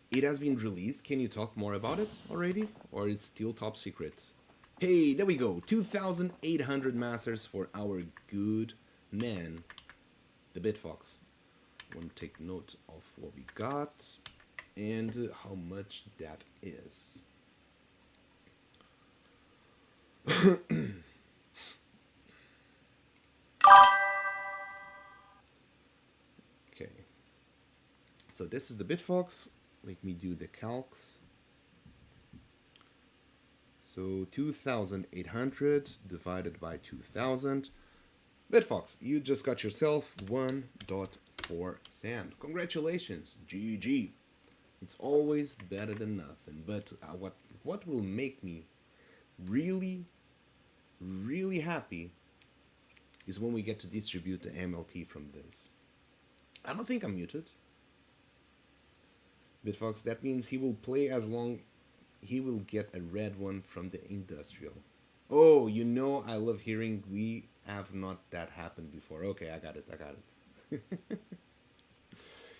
It has been released. Can you talk more about it already? Or it's still top secret? Hey, there we go. 2,800 masters for our good man, the Bitfox. I want to take note of what we got and how much that is. Okay. So this is the Bitfox. Let me do the calcs. So 2,800 divided by 2,000. Bitfox, you just got yourself 1.4 sand. Congratulations, GG. It's always better than nothing. But what will make me really, really happy is when we get to distribute the MLP from this. I don't think I'm muted. Bitfox, that means he will play as long he will get a red one from the industrial. Oh, you know I love hearing we have not that happened before. Okay, I got it.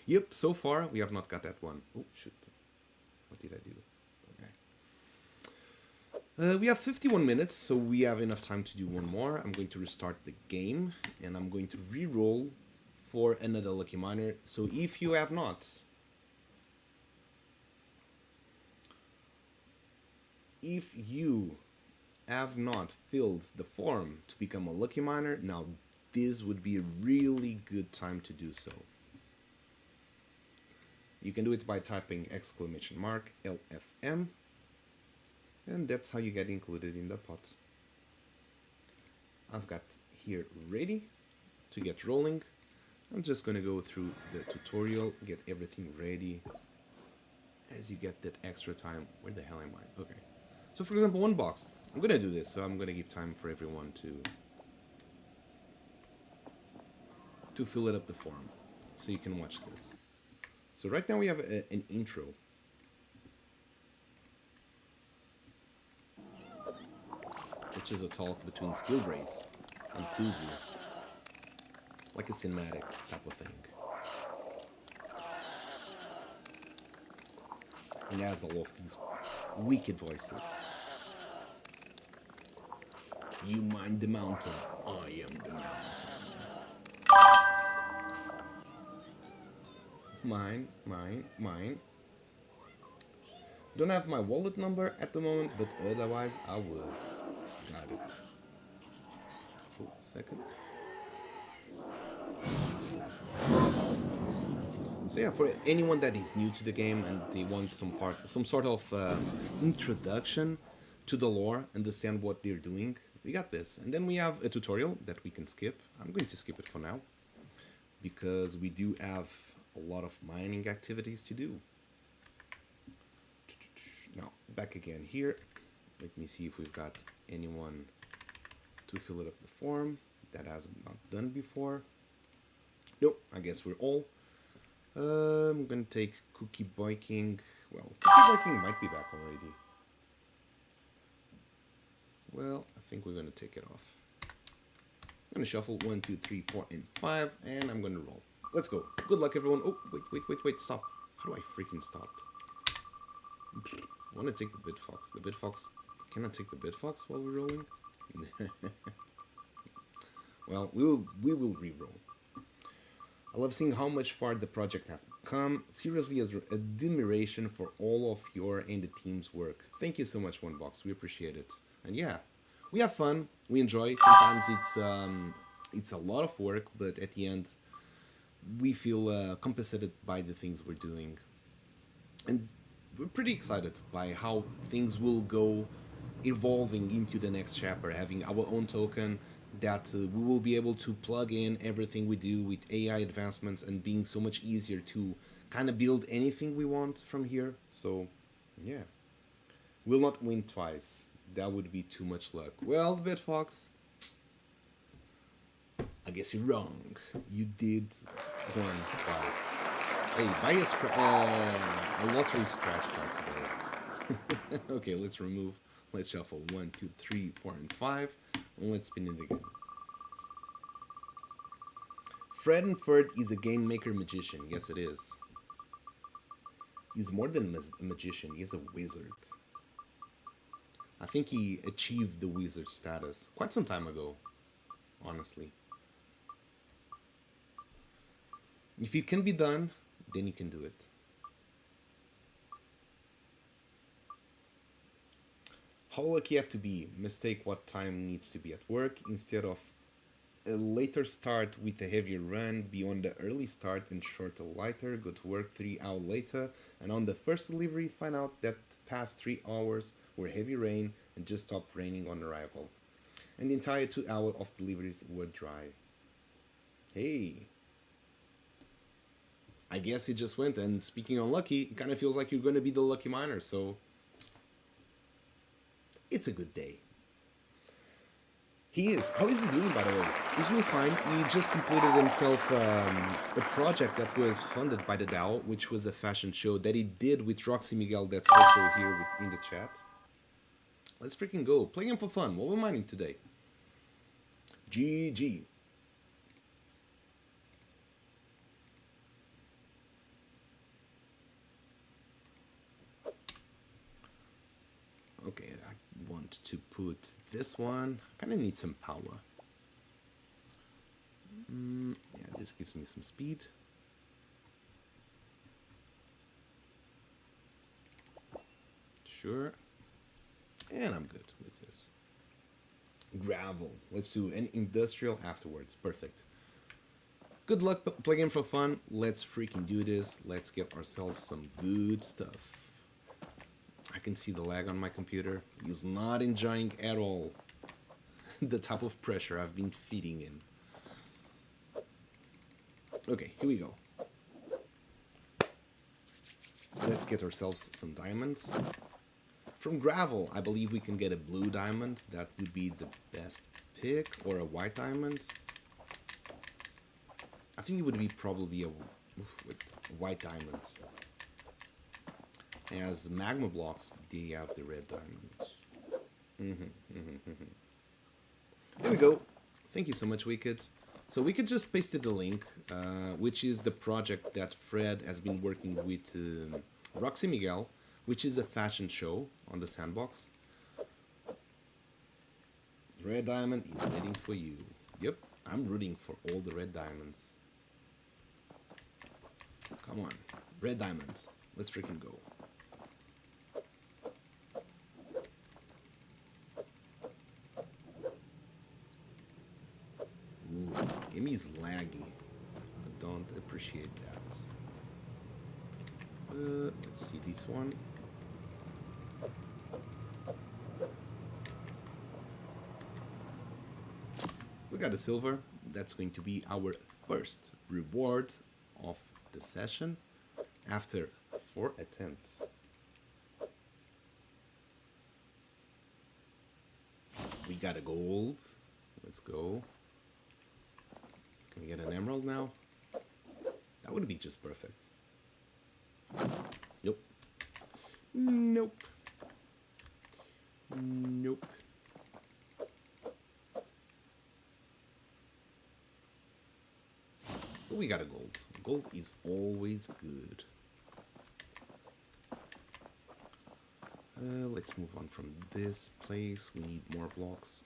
Yep, so far we have not got that one. Oh, shoot. What did I do? Okay. We have 51 minutes, so we have enough time to do one more. I'm going to restart the game, and I'm going to re-roll for another Lucky Miner. So if you have not... If you have not filled the form to become a Lucky Miner, now this would be a really good time to do so. You can do it by typing !LFM, and that's how you get included in the pot. I've got here ready to get rolling. I'm just gonna go through the tutorial, get everything ready as you get that extra time. Where the hell am I? Okay. So for example, one box. I'm gonna do this, so I'm gonna give time for everyone to fill it up the form, so you can watch this. So right now we have an intro. Which is a talk between Steel Braids and Kuzu. Like a cinematic type of thing. And has all of these wicked voices. You mind the mountain, I am the mountain. Mine. Don't have my wallet number at the moment, but otherwise I would. Got it. Oh, second. So yeah, for anyone that is new to the game and they want some sort of introduction to the lore, understand what they're doing, we got this. And then we have a tutorial that we can skip. I'm going to skip it for now, because we do have a lot of mining activities to do. Now, back again here. Let me see if we've got anyone to fill it up the form that hasn't not done before. Nope, I guess we're all. I'm gonna take Cookie Biking. Well, Cookie Biking might be back already. Well, I think we're gonna take it off. I'm gonna shuffle 1, 2, 3, 4, and 5, and I'm gonna roll. Let's go. Good luck, everyone. Oh, wait, stop. How do I freaking stop? I want to take the Bitfox. The Bitfox. Can I take the Bitfox while we're rolling? Well, we will re-roll. I love seeing how much far the project has come. Seriously, admiration for all of your and the team's work. Thank you so much, One Box. We appreciate it. And yeah, we have fun. We enjoy. Sometimes it's a lot of work, but at the end, we feel compensated by the things we're doing. And we're pretty excited by how things will go evolving into the next chapter, having our own token that we will be able to plug in everything we do with AI advancements and being so much easier to kind of build anything we want from here. So yeah, we'll not win twice. That would be too much luck. Well, Bitfox, I guess you're wrong. You did win twice. Hey, buy a lottery scratch card today. Okay, let's remove. Let's shuffle 1, 2, 3, 4, and 5. And let's spin it again. Fred and Ferd is a game maker magician. Yes, it is. He's more than a magician. He's a wizard. I think he achieved the wizard status quite some time ago, honestly. If it can be done, then you can do it. How lucky you have to be. Mistake what time needs to be at work instead of a later start with a heavier run, be on the early start and shorter lighter, go to work 3 hours later, and on the first delivery find out that past 3 hours were heavy rain and just stopped raining on arrival. And the entire 2 hours of deliveries were dry. Hey. I guess it just went, and speaking unlucky, it kind of feels like you're going to be the lucky miner, so it's a good day. He is. How is he doing, by the way? He's doing fine. He just completed himself a project that was funded by the DAO, which was a fashion show that he did with Roxy Miguel, that's also here in the chat. Let's freaking go. Playing for fun. What we're mining today. GG. Okay, I want to put this one. Kind of need some power. Yeah, this gives me some speed. Sure. And I'm good with this. Gravel. Let's do an industrial afterwards. Perfect. Good luck playing for fun. Let's freaking do this. Let's get ourselves some good stuff. I can see the lag on my computer. He's not enjoying at all the type of pressure I've been feeding in. Okay, here we go. Let's get ourselves some diamonds. From gravel, I believe we can get a blue diamond. That would be the best pick, or a white diamond. I think it would be probably a white diamond. As magma blocks, they have the red diamonds. There we go. Thank you so much, Wicked. So we could just paste the link, which is the project that Fred has been working with Roxy Miguel, which is a fashion show on the sandbox. Red diamond is waiting for you. Yep, I'm rooting for all the red diamonds. Come on, red diamonds. Let's freaking go. Ooh, game is laggy. I don't appreciate that. Let's see this one. We got a silver. That's going to be our first reward of the session after 4 attempts. We got a gold. Let's go. Can we get an emerald now? That would be just perfect. Nope. Nope. Nope. But we got a gold. Gold is always good. Let's move on from this place. We need more blocks.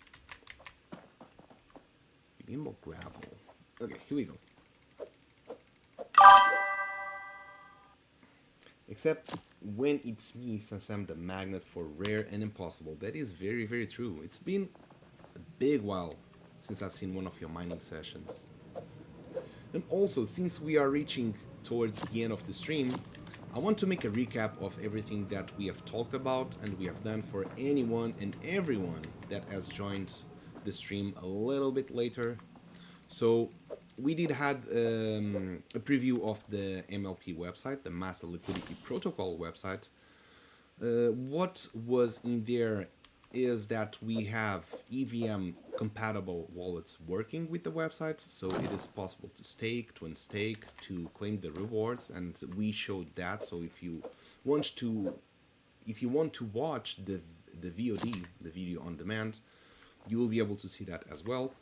We need more gravel. Okay, here we go. Except when it's me, since I'm the magnet for rare and impossible. That is very, very true. It's been a big while since I've seen one of your mining sessions. And also, since we are reaching towards the end of the stream, I want to make a recap of everything that we have talked about and we have done for anyone and everyone that has joined the stream a little bit later. So we did had a preview of the MLP website, the Master Liquidity Protocol website. What was in there is that we have EVM compatible wallets working with the website, so it is possible to stake, to unstake, to claim the rewards, and we showed that. So if you want to watch the VOD, the video on demand, you will be able to see that as well.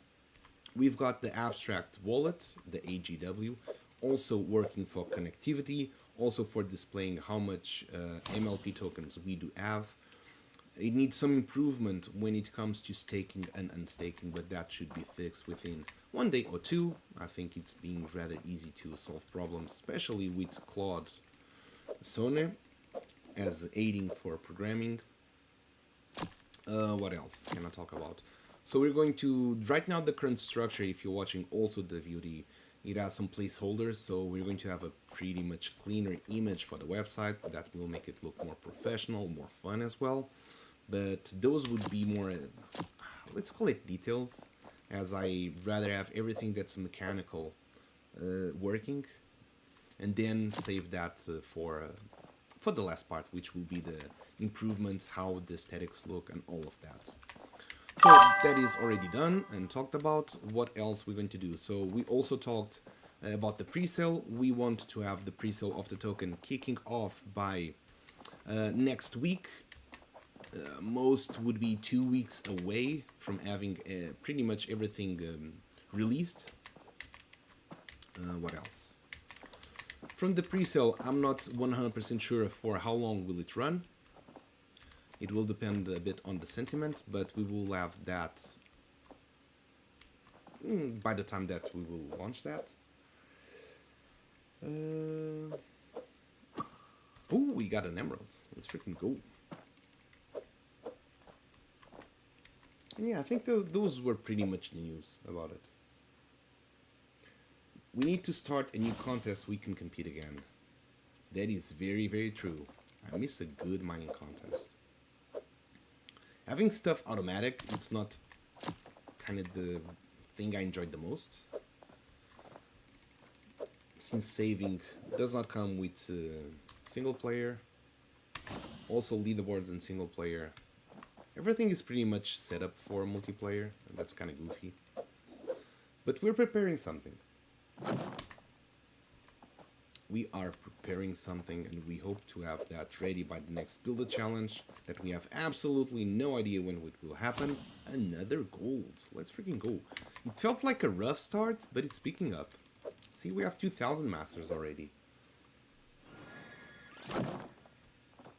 We've got the abstract wallet, the AGW, also working for connectivity, also for displaying how much MLP tokens we do have. It needs some improvement when it comes to staking and unstaking, but that should be fixed within 1 day or 2. I think it's being rather easy to solve problems, especially with Claude Sonne as aiding for programming. What else can I talk about? So we're going to, right now the current structure, if you're watching also the VOD, it has some placeholders, so we're going to have a pretty much cleaner image for the website that will make it look more professional, more fun as well. But those would be more, let's call it details, as I rather have everything that's mechanical working, and then save that for the last part, which will be the improvements, how the aesthetics look, and all of that. So that is already done and talked about. What else we're going to do? So we also talked about the pre-sale. We want to have the pre-sale of the token kicking off by next week. Most would be 2 weeks away from having pretty much everything released. What else? From the pre-sale, I'm not 100% sure for how long will it run. It will depend a bit on the sentiment, but we will have that by the time that we will launch that. Oh, we got an emerald. Let's freaking go. And yeah, I think those were pretty much the news about it. We need to start a new contest we can compete again. That is very, very true. I miss a good mining contest. Having stuff automatic, it's not kind of the thing I enjoyed the most. Since saving does not come with single player. Also leaderboards in single player. Everything is pretty much set up for multiplayer, and that's kind of goofy. But we're preparing something. We are preparing something, and we hope to have that ready by the next Build a Challenge that we have absolutely no idea when it will happen. Another gold. Let's freaking go. It felt like a rough start, but it's picking up. See, we have 2,000 masters already.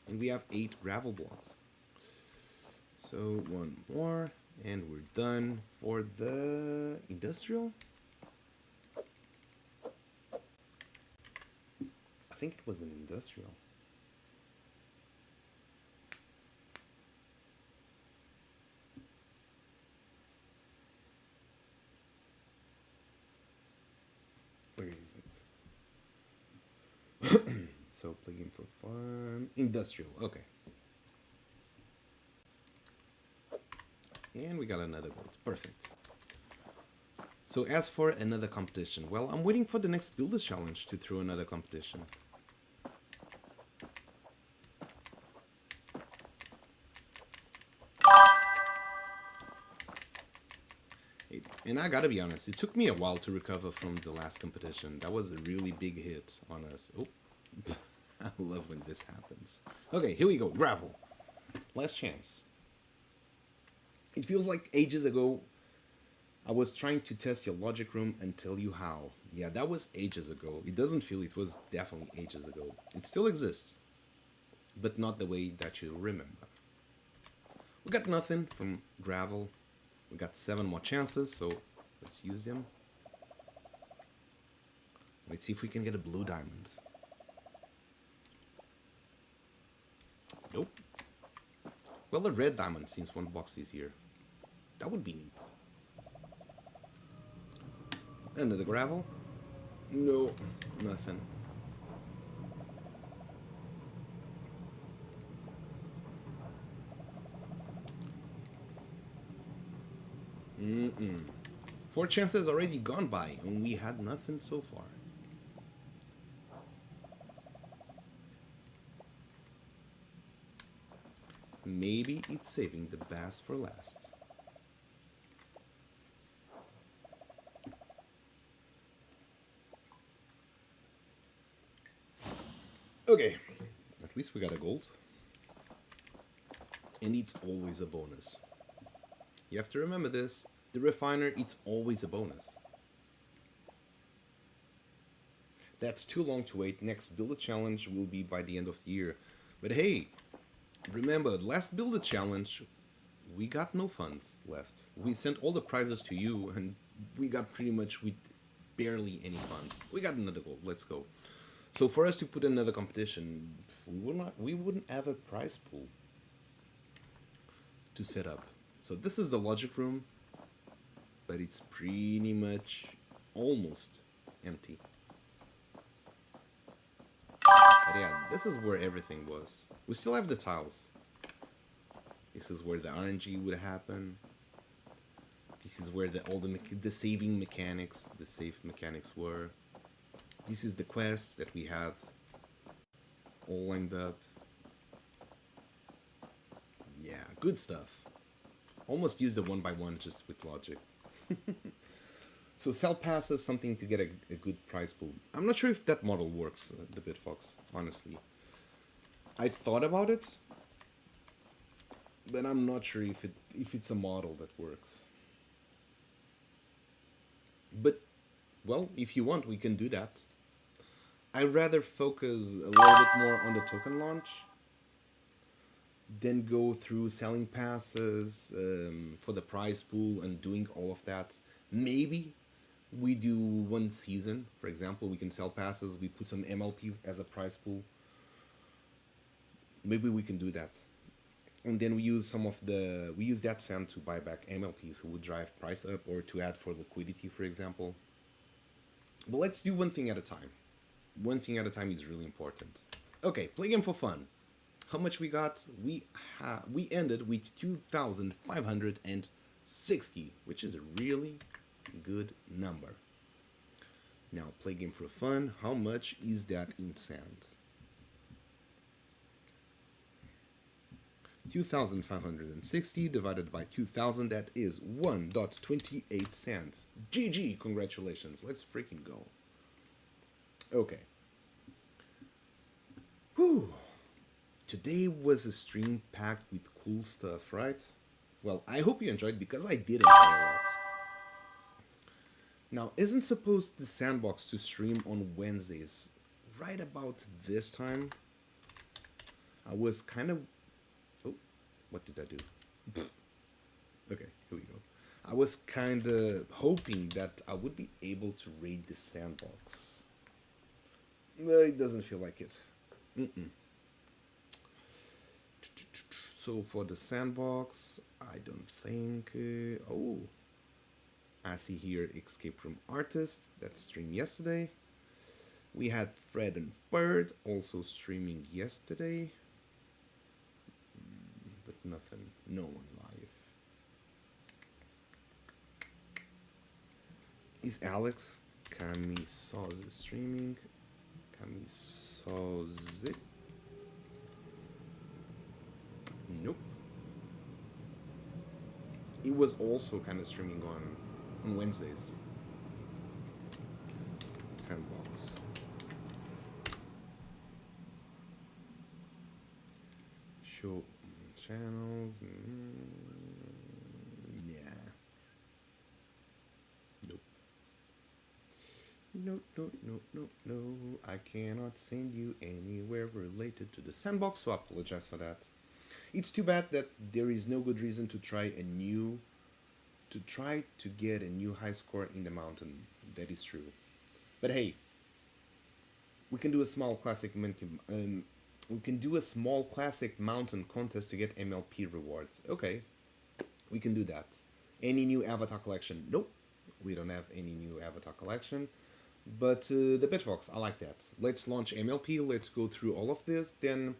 And we have 8 gravel blocks. So one more, and we're done for the industrial. I think it was an industrial. Where is it? So play game for fun. Industrial, okay. And we got another gold. Perfect. So as for another competition, well, I'm waiting for the next Builders Challenge to throw another competition. And I gotta be honest, it took me a while to recover from the last competition. That was a really big hit on us. Oh, I love when this happens. Okay, here we go. Gravel. Last chance. It feels like ages ago I was trying to test your logic room and tell you how. Yeah, that was ages ago. It doesn't feel it was definitely ages ago. It still exists, but not the way that you remember. We got nothing from gravel. We got 7 more chances, so let's use them. Let's see if we can get a blue diamond. Nope. Well, a red diamond since 1 box is here. That would be neat. Another gravel? No, nothing. Mm-mm. 4 chances already gone by, and we had nothing so far. Maybe it's saving the best for last. Okay, at least we got a gold. And it's always a bonus. You have to remember this. The refiner, it's always a bonus. That's too long to wait. Next Build a Challenge will be by the end of the year. But hey, remember, last Build a Challenge, we got no funds left. We sent all the prizes to you, and we got pretty much with barely any funds. We got another goal. Let's go. So for us to put another competition, we wouldn't have a prize pool to set up. So this is the logic room, but it's pretty much almost empty. But yeah, this is where everything was. We still have the tiles. This is where the RNG would happen. This is where all the saving mechanics, the safe mechanics were. This is the quest that we had. all lined up. Yeah, good stuff. Almost use the one by one just with logic. So sell passes, something to get a good prize pool. I'm not sure if that model works, the Bitfox, honestly. I thought about it, but I'm not sure if it's a model that works. But, well, if you want, we can do that. I'd rather focus a little bit more on the token launch, then go through selling passes for the prize pool and doing all of that. Maybe we do one season, for example, we can sell passes, we put some MLP as a prize pool. Maybe we can do that. And then we use that sand to buy back MLPs who would drive price up or to add for liquidity, for example. But let's do one thing at a time. One thing at a time is really important. Okay, play game for fun. How much we got? We ended with 2,560, which is a really good number. Now, play game for fun. How much is that in sand? 2,560 divided by 2,000, that is 1.28 sand. GG, congratulations. Let's freaking go. Okay. Whew. Today was a stream packed with cool stuff, right? Well, I hope you enjoyed because I did enjoy a lot. Now, isn't supposed the sandbox to stream on Wednesdays? Right about this time, I was kind of... Oh, what did I do? Okay, here we go. I was kind of hoping that I would be able to raid the sandbox. But it doesn't feel like it. So for the sandbox, I don't think... oh, I see here Escape Room Artist that streamed yesterday. We had Fred and Ferd also streaming yesterday. But nothing, no one live. Is Alex Camisoz streaming? Camisoz? Nope. He was also kind of streaming on Wednesdays. Sandbox. Show channels. Yeah. Nope. No. I cannot send you anywhere related to the sandbox, so I apologize for that. It's too bad that there is no good reason to try to get a new high score in the mountain. That is true. But hey, we can do a small classic mountain contest to get MLP rewards. Okay, we can do that. Any new avatar collection? Nope, we don't have any new avatar collection. But the Bitfox, I like that. Let's launch MLP. Let's go through all of this, then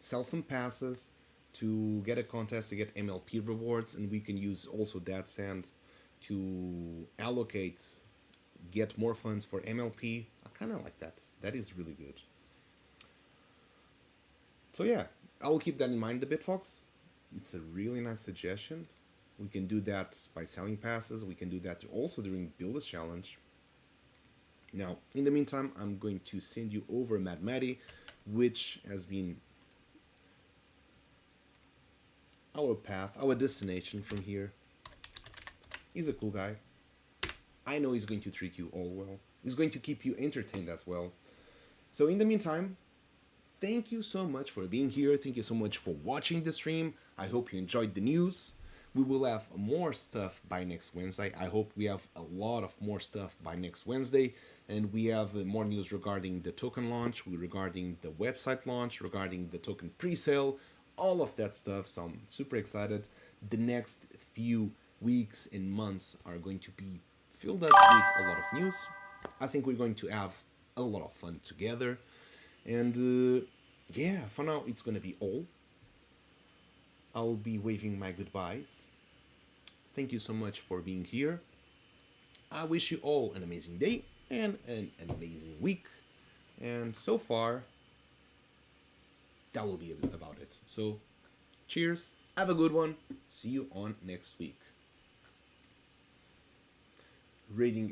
sell some passes to get a contest to get MLP rewards, and we can use also that sand to allocate, get more funds for MLP. I kind of like that. That is really good. So yeah, I will keep that in mind, the Bitfox. It's a really nice suggestion. We can do that by selling passes. We can do that also during Builders Challenge. Now, in the meantime, I'm going to send you over Mad Matty, which has been our path, our destination from here. He's a cool guy. I know he's going to treat you all well. He's going to keep you entertained as well. So in the meantime, thank you so much for being here. Thank you so much for watching the stream. I hope you enjoyed the news. We will have more stuff by next Wednesday. I hope we have a lot of more stuff by next Wednesday. And we have more news regarding the token launch, regarding the website launch, regarding the token pre-sale, all of that stuff. So I'm super excited. The next few weeks and months are going to be filled up with a lot of news. I think we're going to have a lot of fun together. And yeah, for now, it's going to be all. I'll be waving my goodbyes. Thank you so much for being here. I wish you all an amazing day and an amazing week. And so far, that will be about it. So, cheers, have a good one, see you on next week. Reading